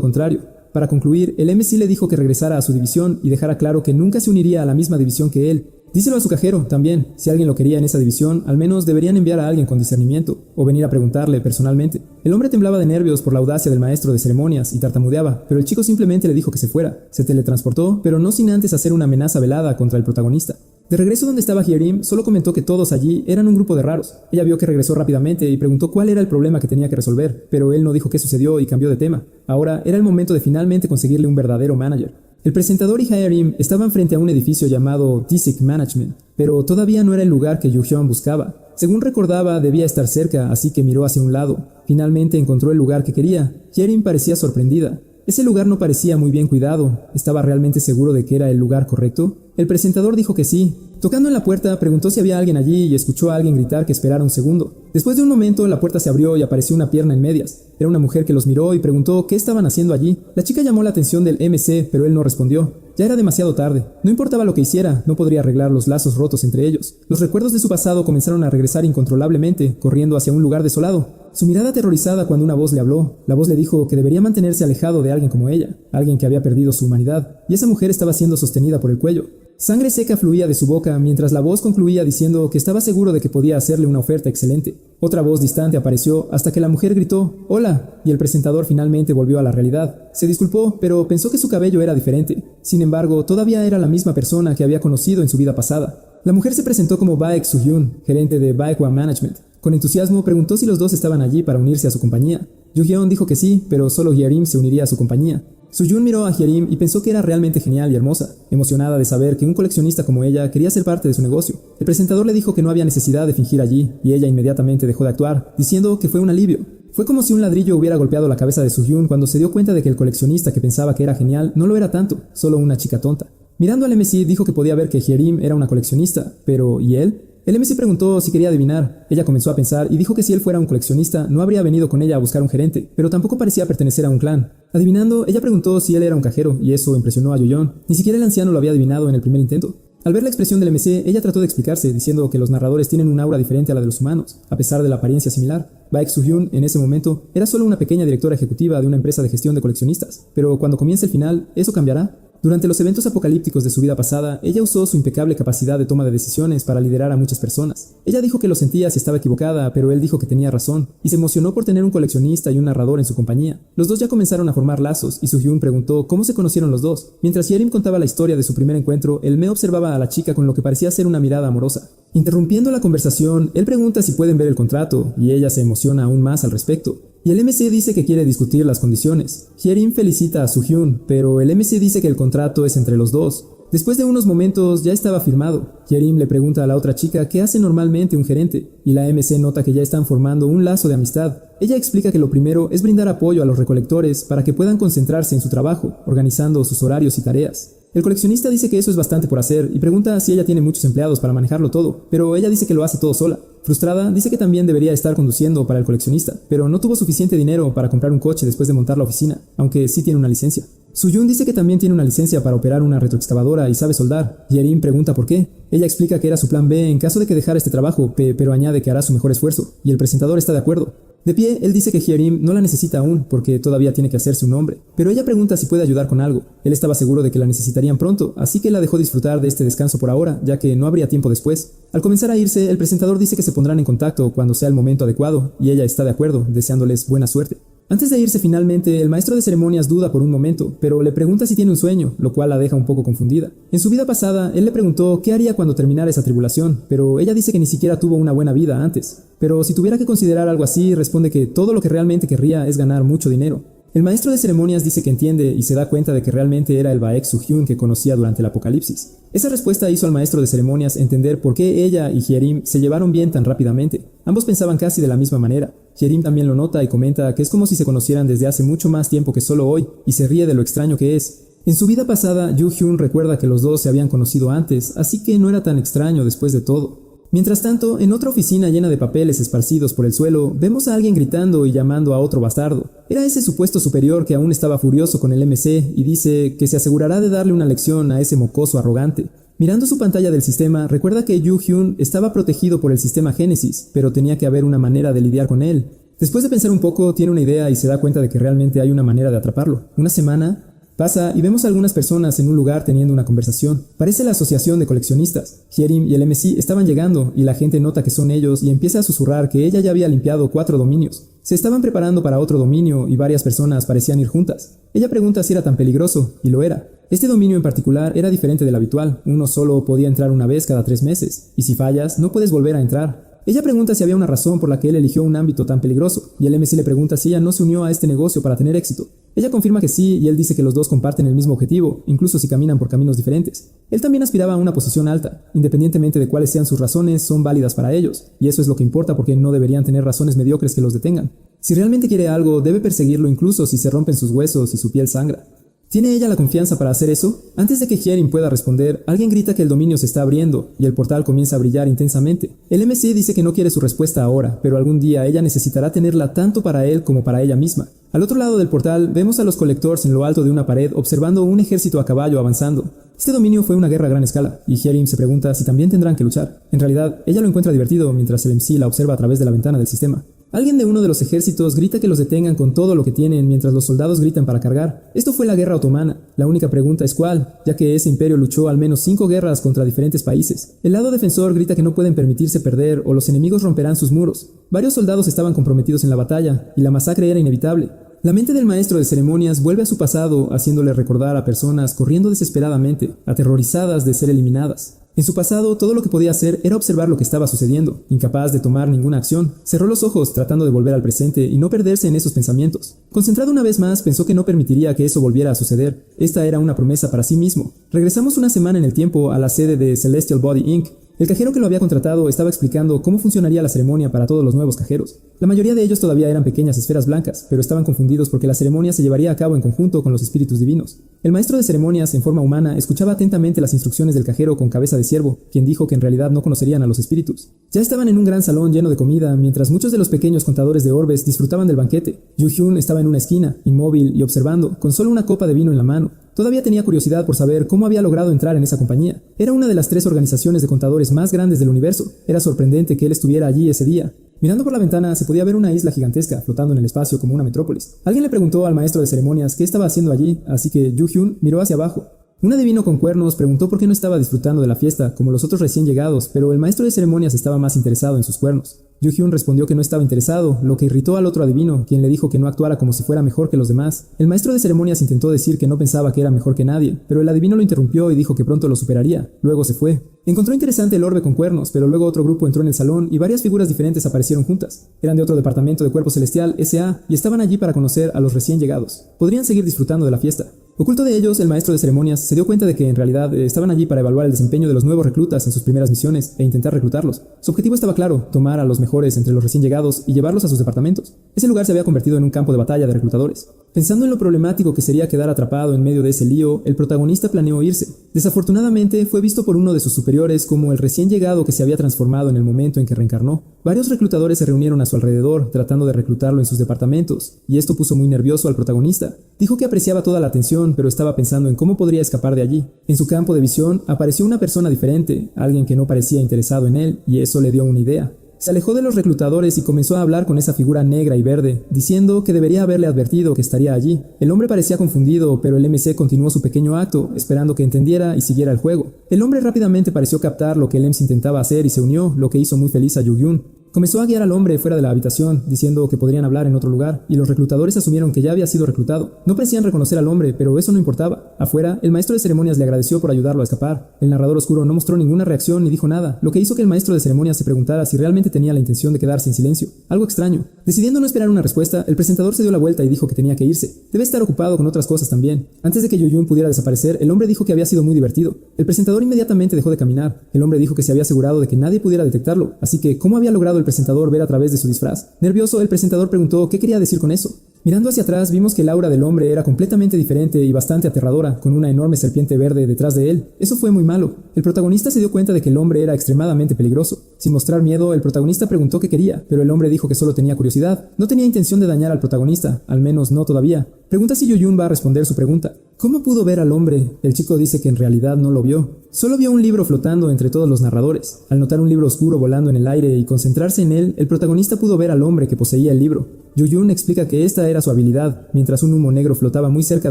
contrario. Para concluir, el MC le dijo que regresara a su división y dejara claro que nunca se uniría a la misma división que él. Díselo a su cajero, también. Si alguien lo quería en esa división, al menos deberían enviar a alguien con discernimiento, o venir a preguntarle personalmente. El hombre temblaba de nervios por la audacia del maestro de ceremonias y tartamudeaba, pero el chico simplemente le dijo que se fuera. Se teletransportó, pero no sin antes hacer una amenaza velada contra el protagonista. De regreso donde estaba Hyerim, solo comentó que todos allí eran un grupo de raros. Ella vio que regresó rápidamente y preguntó cuál era el problema que tenía que resolver, pero él no dijo qué sucedió y cambió de tema. Ahora era el momento de finalmente conseguirle un verdadero manager. El presentador y Hyerim estaban frente a un edificio llamado District Management, pero todavía no era el lugar que Yu-Hyun buscaba. Según recordaba, debía estar cerca, así que miró hacia un lado. Finalmente encontró el lugar que quería. Hyerim parecía sorprendida. Ese lugar no parecía muy bien cuidado. ¿Estaba realmente seguro de que era el lugar correcto? El presentador dijo que sí. Tocando en la puerta, preguntó si había alguien allí y escuchó a alguien gritar que esperara un segundo. Después de un momento, la puerta se abrió y apareció una pierna en medias. Era una mujer que los miró y preguntó qué estaban haciendo allí. La chica llamó la atención del MC, pero él no respondió. Ya era demasiado tarde. No importaba lo que hiciera, no podría arreglar los lazos rotos entre ellos. Los recuerdos de su pasado comenzaron a regresar incontrolablemente, corriendo hacia un lugar desolado. Su mirada aterrorizada cuando una voz le habló. La voz le dijo que debería mantenerse alejado de alguien como ella, alguien que había perdido su humanidad, y esa mujer estaba siendo sostenida por el cuello. Sangre seca fluía de su boca mientras la voz concluía diciendo que estaba seguro de que podía hacerle una oferta excelente. Otra voz distante apareció hasta que la mujer gritó «¡Hola!» y el presentador finalmente volvió a la realidad. Se disculpó, pero pensó que su cabello era diferente. Sin embargo, todavía era la misma persona que había conocido en su vida pasada. La mujer se presentó como Baek Soo-hyun, gerente de Baekwa Management. Con entusiasmo preguntó si los dos estaban allí para unirse a su compañía. Yu-Hyun dijo que sí, pero solo Hyerim se uniría a su compañía. Soo-hyun miró a Hyerim y pensó que era realmente genial y hermosa, emocionada de saber que un coleccionista como ella quería ser parte de su negocio. El presentador le dijo que no había necesidad de fingir allí, y ella inmediatamente dejó de actuar, diciendo que fue un alivio. Fue como si un ladrillo hubiera golpeado la cabeza de Soo-hyun cuando se dio cuenta de que el coleccionista que pensaba que era genial no lo era tanto, solo una chica tonta. Mirando al MC dijo que podía ver que Hyerim era una coleccionista, pero ¿y él? El MC preguntó si quería adivinar. Ella comenzó a pensar y dijo que si él fuera un coleccionista no habría venido con ella a buscar un gerente, pero tampoco parecía pertenecer a un clan. Adivinando, ella preguntó si él era un cajero, y eso impresionó a Yu-Hyun. Ni siquiera el anciano lo había adivinado en el primer intento. Al ver la expresión del MC, ella trató de explicarse, diciendo que los narradores tienen un aura diferente a la de los humanos, a pesar de la apariencia similar. Baek Soo-hyun, en ese momento, era solo una pequeña directora ejecutiva de una empresa de gestión de coleccionistas, pero cuando comience el final, ¿eso cambiará? Durante los eventos apocalípticos de su vida pasada, ella usó su impecable capacidad de toma de decisiones para liderar a muchas personas. Ella dijo que lo sentía si estaba equivocada, pero él dijo que tenía razón, y se emocionó por tener un coleccionista y un narrador en su compañía. Los dos ya comenzaron a formar lazos, y Soo-hyun preguntó cómo se conocieron los dos. Mientras Hyerim contaba la historia de su primer encuentro, el Me observaba a la chica con lo que parecía ser una mirada amorosa. Interrumpiendo la conversación, él pregunta si pueden ver el contrato, y ella se emociona aún más al respecto. Y el MC dice que quiere discutir las condiciones. Hyerim felicita a Soo-hyun, pero el MC dice que el contrato es entre los dos. Después de unos momentos ya estaba firmado. Hyerim le pregunta a la otra chica qué hace normalmente un gerente, y la MC nota que ya están formando un lazo de amistad. Ella explica que lo primero es brindar apoyo a los recolectores para que puedan concentrarse en su trabajo, organizando sus horarios y tareas. El coleccionista dice que eso es bastante por hacer y pregunta si ella tiene muchos empleados para manejarlo todo, pero ella dice que lo hace todo sola. Frustrada, dice que también debería estar conduciendo para el coleccionista, pero no tuvo suficiente dinero para comprar un coche después de montar la oficina, aunque sí tiene una licencia. Soo-hyun dice que también tiene una licencia para operar una retroexcavadora y sabe soldar. Hyerim pregunta por qué. Ella explica que era su plan B en caso de que dejara este trabajo, pero añade que hará su mejor esfuerzo, y el presentador está de acuerdo. De pie, él dice que Hyerim no la necesita aún porque todavía tiene que hacerse un nombre, pero ella pregunta si puede ayudar con algo. Él estaba seguro de que la necesitarían pronto, así que la dejó disfrutar de este descanso por ahora, ya que no habría tiempo después. Al comenzar a irse, el presentador dice que se pondrán en contacto cuando sea el momento adecuado, y ella está de acuerdo, deseándoles buena suerte. Antes de irse finalmente, el maestro de ceremonias duda por un momento, pero le pregunta si tiene un sueño, lo cual la deja un poco confundida. En su vida pasada, él le preguntó qué haría cuando terminara esa tribulación, pero ella dice que ni siquiera tuvo una buena vida antes. Pero si tuviera que considerar algo así, responde que todo lo que realmente querría es ganar mucho dinero. El maestro de ceremonias dice que entiende y se da cuenta de que realmente era el Baek Su-hyun que conocía durante el apocalipsis. Esa respuesta hizo al maestro de ceremonias entender por qué ella y Hyerim se llevaron bien tan rápidamente. Ambos pensaban casi de la misma manera. Hyerim también lo nota y comenta que es como si se conocieran desde hace mucho más tiempo que solo hoy, y se ríe de lo extraño que es. En su vida pasada, Yoo-hyun recuerda que los dos se habían conocido antes, así que no era tan extraño después de todo. Mientras tanto, en otra oficina llena de papeles esparcidos por el suelo, vemos a alguien gritando y llamando a otro bastardo. Era ese supuesto superior que aún estaba furioso con el MC y dice que se asegurará de darle una lección a ese mocoso arrogante. Mirando su pantalla del sistema, recuerda que Yoo-hyun estaba protegido por el sistema Génesis, pero tenía que haber una manera de lidiar con él. Después de pensar un poco, tiene una idea y se da cuenta de que realmente hay una manera de atraparlo. Una semana pasa y vemos a algunas personas en un lugar teniendo una conversación. Parece la asociación de coleccionistas. Hyerim y el MC estaban llegando y la gente nota que son ellos y empieza a susurrar que ella ya había limpiado 4 dominios. Se estaban preparando para otro dominio y varias personas parecían ir juntas. Ella pregunta si era tan peligroso, y lo era. Este dominio en particular era diferente del habitual. Uno solo podía entrar una vez cada 3 meses, y si fallas, no puedes volver a entrar. Ella pregunta si había una razón por la que él eligió un ámbito tan peligroso, y el MC le pregunta si ella no se unió a este negocio para tener éxito. Ella confirma que sí, y él dice que los dos comparten el mismo objetivo, incluso si caminan por caminos diferentes. Él también aspiraba a una posición alta. Independientemente de cuáles sean sus razones, son válidas para ellos, y eso es lo que importa porque no deberían tener razones mediocres que los detengan. Si realmente quiere algo, debe perseguirlo incluso si se rompen sus huesos y su piel sangra. ¿Tiene ella la confianza para hacer eso? Antes de que Hyerim pueda responder, alguien grita que el dominio se está abriendo y el portal comienza a brillar intensamente. El MC dice que no quiere su respuesta ahora, pero algún día ella necesitará tenerla tanto para él como para ella misma. Al otro lado del portal, vemos a los Collectors en lo alto de una pared observando un ejército a caballo avanzando. Este dominio fue una guerra a gran escala, y Hyerim se pregunta si también tendrán que luchar. En realidad, ella lo encuentra divertido mientras el MC la observa a través de la ventana del sistema. Alguien de uno de los ejércitos grita que los detengan con todo lo que tienen mientras los soldados gritan para cargar. Esto fue la guerra otomana. La única pregunta es cuál, ya que ese imperio luchó al menos 5 guerras contra diferentes países. El lado defensor grita que no pueden permitirse perder o los enemigos romperán sus muros. Varios soldados estaban comprometidos en la batalla y la masacre era inevitable. La mente del maestro de ceremonias vuelve a su pasado, haciéndole recordar a personas corriendo desesperadamente, aterrorizadas de ser eliminadas. En su pasado, todo lo que podía hacer era observar lo que estaba sucediendo, incapaz de tomar ninguna acción. Cerró los ojos tratando de volver al presente y no perderse en esos pensamientos. Concentrado una vez más, pensó que no permitiría que eso volviera a suceder. Esta era una promesa para sí mismo. Regresamos una semana en el tiempo a la sede de Celestial Body Inc. El cajero que lo había contratado estaba explicando cómo funcionaría la ceremonia para todos los nuevos cajeros. La mayoría de ellos todavía eran pequeñas esferas blancas, pero estaban confundidos porque la ceremonia se llevaría a cabo en conjunto con los espíritus divinos. El maestro de ceremonias, en forma humana, escuchaba atentamente las instrucciones del cajero con cabeza de ciervo, quien dijo que en realidad no conocerían a los espíritus. Ya estaban en un gran salón lleno de comida, mientras muchos de los pequeños contadores de orbes disfrutaban del banquete. Yoo-hyun estaba en una esquina, inmóvil y observando, con solo una copa de vino en la mano. Todavía tenía curiosidad por saber cómo había logrado entrar en esa compañía. Era una de las 3 organizaciones de contadores más grandes del universo. Era sorprendente que él estuviera allí ese día. Mirando por la ventana se podía ver una isla gigantesca flotando en el espacio como una metrópolis. Alguien le preguntó al maestro de ceremonias qué estaba haciendo allí, así que Yoo-hyun miró hacia abajo. Un adivino con cuernos preguntó por qué no estaba disfrutando de la fiesta como los otros recién llegados, pero el maestro de ceremonias estaba más interesado en sus cuernos. Yoo-hyun respondió que no estaba interesado, lo que irritó al otro adivino, quien le dijo que no actuara como si fuera mejor que los demás. El maestro de ceremonias intentó decir que no pensaba que era mejor que nadie, pero el adivino lo interrumpió y dijo que pronto lo superaría. Luego se fue. Encontró interesante el orbe con cuernos, pero luego otro grupo entró en el salón y varias figuras diferentes aparecieron juntas. Eran de otro departamento de Cuerpo Celestial, S.A., y estaban allí para conocer a los recién llegados. Podrían seguir disfrutando de la fiesta. Oculto de ellos, el maestro de ceremonias se dio cuenta de que en realidad estaban allí para evaluar el desempeño de los nuevos reclutas en sus primeras misiones e intentar reclutarlos. Su objetivo estaba claro, tomar a los mejores entre los recién llegados y llevarlos a sus departamentos. Ese lugar se había convertido en un campo de batalla de reclutadores. Pensando en lo problemático que sería quedar atrapado en medio de ese lío, el protagonista planeó irse. Desafortunadamente, fue visto por uno de sus superiores como el recién llegado que se había transformado en el momento en que reencarnó. Varios reclutadores se reunieron a su alrededor, tratando de reclutarlo en sus departamentos, y esto puso muy nervioso al protagonista. Dijo que apreciaba toda la atención, pero estaba pensando en cómo podría escapar de allí. En su campo de visión apareció una persona diferente, alguien que no parecía interesado en él, y eso le dio una idea. Se alejó de los reclutadores y comenzó a hablar con esa figura negra y verde, diciendo que debería haberle advertido que estaría allí. El hombre parecía confundido, pero el MC continuó su pequeño acto, esperando que entendiera y siguiera el juego. El hombre rápidamente pareció captar lo que el MC intentaba hacer y se unió, lo que hizo muy feliz a Yoo-hyun. Comenzó a guiar al hombre fuera de la habitación, diciendo que podrían hablar en otro lugar, y los reclutadores asumieron que ya había sido reclutado. No parecían reconocer al hombre, pero eso no importaba. Afuera, el maestro de ceremonias le agradeció por ayudarlo a escapar. El narrador oscuro no mostró ninguna reacción ni dijo nada, lo que hizo que el maestro de ceremonias se preguntara si realmente tenía la intención de quedarse en silencio. Algo extraño. Decidiendo no esperar una respuesta, el presentador se dio la vuelta y dijo que tenía que irse. Debe estar ocupado con otras cosas también. Antes de que Yu-Yun pudiera desaparecer, el hombre dijo que había sido muy divertido. El presentador inmediatamente dejó de caminar. El hombre dijo que se había asegurado de que nadie pudiera detectarlo, así que ¿cómo había logrado el presentador ver a través de su disfraz? Nervioso, el presentador preguntó qué quería decir con eso. Mirando hacia atrás, vimos que el aura del hombre era completamente diferente y bastante aterradora, con una enorme serpiente verde detrás de él. Eso fue muy malo. El protagonista se dio cuenta de que el hombre era extremadamente peligroso. Sin mostrar miedo, el protagonista preguntó qué quería, pero el hombre dijo que solo tenía curiosidad. No tenía intención de dañar al protagonista, al menos no todavía. Pregunta si Yu-Yun va a responder su pregunta. ¿Cómo pudo ver al hombre? El chico dice que en realidad no lo vio. Solo vio un libro flotando entre todos los narradores. Al notar un libro oscuro volando en el aire y concentrarse en él, el protagonista pudo ver al hombre que poseía el libro. Yu-Yun explica que esta era su habilidad, mientras un humo negro flotaba muy cerca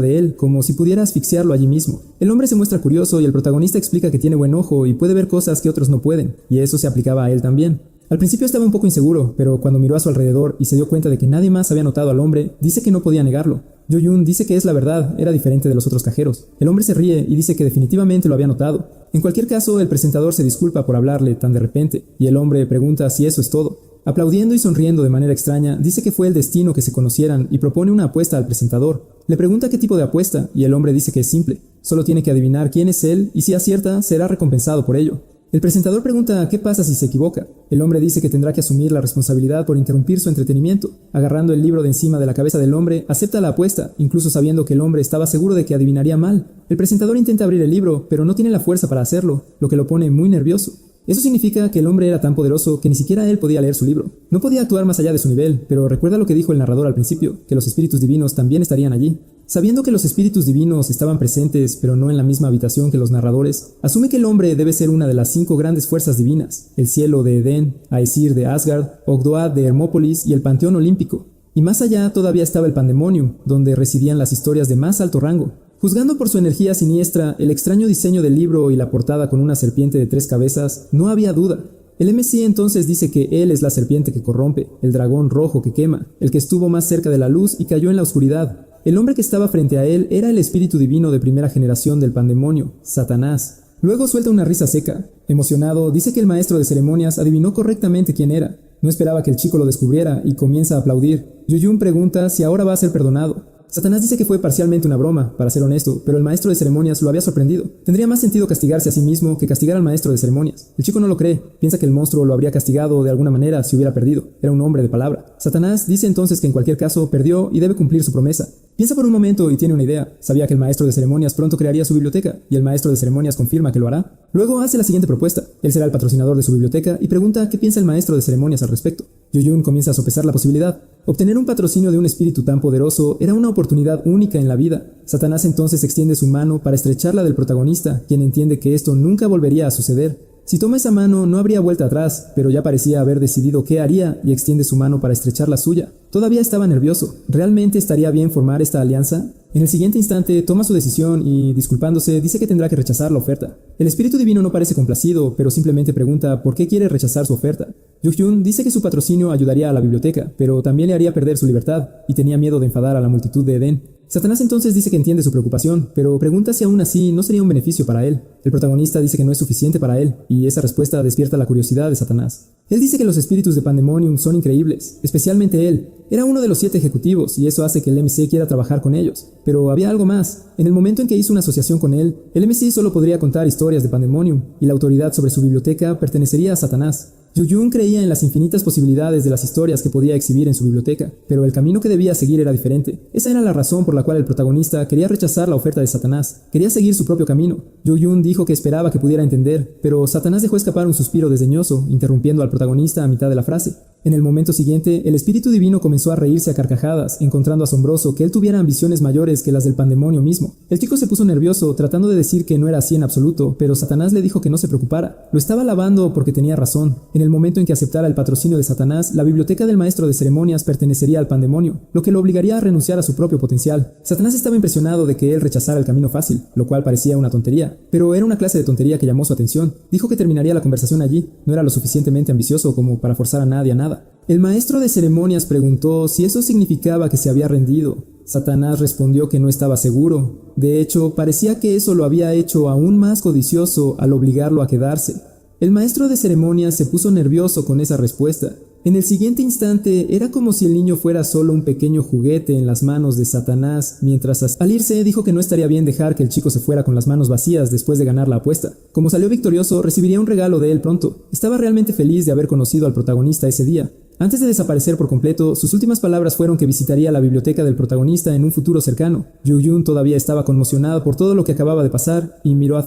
de él, como si pudiera asfixiarlo allí mismo. El hombre se muestra curioso y el protagonista explica que tiene buen ojo y puede ver cosas que otros no pueden, y eso se aplicaba a él también. Al principio estaba un poco inseguro, pero cuando miró a su alrededor y se dio cuenta de que nadie más había notado al hombre, dice que no podía negarlo. Yu-Yun dice que es la verdad, era diferente de los otros cajeros. El hombre se ríe y dice que definitivamente lo había notado. En cualquier caso, el presentador se disculpa por hablarle tan de repente, y el hombre pregunta si eso es todo. Aplaudiendo y sonriendo de manera extraña, dice que fue el destino que se conocieran y propone una apuesta al presentador. Le pregunta qué tipo de apuesta, y el hombre dice que es simple. Solo tiene que adivinar quién es él, y si acierta, será recompensado por ello. El presentador pregunta qué pasa si se equivoca. El hombre dice que tendrá que asumir la responsabilidad por interrumpir su entretenimiento. Agarrando el libro de encima de la cabeza del hombre, acepta la apuesta, incluso sabiendo que el hombre estaba seguro de que adivinaría mal. El presentador intenta abrir el libro, pero no tiene la fuerza para hacerlo, lo que lo pone muy nervioso. Eso significa que el hombre era tan poderoso que ni siquiera él podía leer su libro. No podía actuar más allá de su nivel, pero recuerda lo que dijo el narrador al principio, que los espíritus divinos también estarían allí. Sabiendo que los espíritus divinos estaban presentes, pero no en la misma habitación que los narradores, asume que el hombre debe ser una de las 5 grandes fuerzas divinas: el cielo de Edén, Aesir de Asgard, Ogdoad de Hermópolis y el Panteón Olímpico. Y más allá todavía estaba el Pandemonium, donde residían las historias de más alto rango. Juzgando por su energía siniestra, el extraño diseño del libro y la portada con una serpiente de 3 cabezas, no había duda. El MC entonces dice que él es la serpiente que corrompe, el dragón rojo que quema, el que estuvo más cerca de la luz y cayó en la oscuridad. El hombre que estaba frente a él era el espíritu divino de primera generación del pandemonio, Satanás. Luego suelta una risa seca. Emocionado, dice que el maestro de ceremonias adivinó correctamente quién era. No esperaba que el chico lo descubriera y comienza a aplaudir. Yu-Yun pregunta si ahora va a ser perdonado. Satanás dice que fue parcialmente una broma, para ser honesto, pero el maestro de ceremonias lo había sorprendido. Tendría más sentido castigarse a sí mismo que castigar al maestro de ceremonias. El chico no lo cree, piensa que el monstruo lo habría castigado de alguna manera si hubiera perdido. Era un hombre de palabra. Satanás dice entonces que en cualquier caso perdió y debe cumplir su promesa. Piensa por un momento y tiene una idea. Sabía que el maestro de ceremonias pronto crearía su biblioteca, y el maestro de ceremonias confirma que lo hará. Luego hace la siguiente propuesta. Él será el patrocinador de su biblioteca y pregunta qué piensa el maestro de ceremonias al respecto. Yu-Yun comienza a sopesar la posibilidad. Obtener un patrocinio de un espíritu tan poderoso era una oportunidad única en la vida. Satanás entonces extiende su mano para estrecharla del protagonista, quien entiende que esto nunca volvería a suceder. Si toma esa mano no habría vuelta atrás, pero ya parecía haber decidido qué haría y extiende su mano para estrechar la suya. Todavía estaba nervioso. ¿Realmente estaría bien formar esta alianza? En el siguiente instante toma su decisión y, disculpándose, dice que tendrá que rechazar la oferta. El espíritu divino no parece complacido, pero simplemente pregunta por qué quiere rechazar su oferta. Yu-Yun dice que su patrocinio ayudaría a la biblioteca, pero también le haría perder su libertad, y tenía miedo de enfadar a la multitud de Edén. Satanás entonces dice que entiende su preocupación, pero pregunta si aún así no sería un beneficio para él. El protagonista dice que no es suficiente para él, y esa respuesta despierta la curiosidad de Satanás. Él dice que los espíritus de Pandemonium son increíbles, especialmente él. Era uno de los 7 ejecutivos, y eso hace que el MC quiera trabajar con ellos. Pero había algo más. En el momento en que hizo una asociación con él, el MC solo podría contar historias de Pandemonium, y la autoridad sobre su biblioteca pertenecería a Satanás. Yu-Yun creía en las infinitas posibilidades de las historias que podía exhibir en su biblioteca, pero el camino que debía seguir era diferente. Esa era la razón por la cual el protagonista quería rechazar la oferta de Satanás. Quería seguir su propio camino. Yu-Yun dijo que esperaba que pudiera entender, pero Satanás dejó escapar un suspiro desdeñoso, interrumpiendo al protagonista a mitad de la frase. En el momento siguiente, el espíritu divino comenzó a reírse a carcajadas, encontrando asombroso que él tuviera ambiciones mayores que las del pandemonio mismo. El chico se puso nervioso, tratando de decir que no era así en absoluto, pero Satanás le dijo que no se preocupara. Lo estaba alabando porque tenía razón. En el momento en que aceptara el patrocinio de Satanás, la biblioteca del maestro de ceremonias pertenecería al pandemonio, lo que lo obligaría a renunciar a su propio potencial. Satanás estaba impresionado de que él rechazara el camino fácil, lo cual parecía una tontería, pero era una clase de tontería que llamó su atención. Dijo que terminaría la conversación allí, no era lo suficientemente ambicioso como para forzar a nadie a nada. El maestro de ceremonias preguntó si eso significaba que se había rendido. Satanás respondió que no estaba seguro. De hecho, parecía que eso lo había hecho aún más codicioso al obligarlo a quedarse. El maestro de ceremonias se puso nervioso con esa respuesta. En el siguiente instante, era como si el niño fuera solo un pequeño juguete en las manos de Satanás, mientras al irse dijo que no estaría bien dejar que el chico se fuera con las manos vacías después de ganar la apuesta. Como salió victorioso, recibiría un regalo de él pronto. Estaba realmente feliz de haber conocido al protagonista ese día. Antes de desaparecer por completo, sus últimas palabras fueron que visitaría la biblioteca del protagonista en un futuro cercano. Yu Yun todavía estaba conmocionada por todo lo que acababa de pasar y miró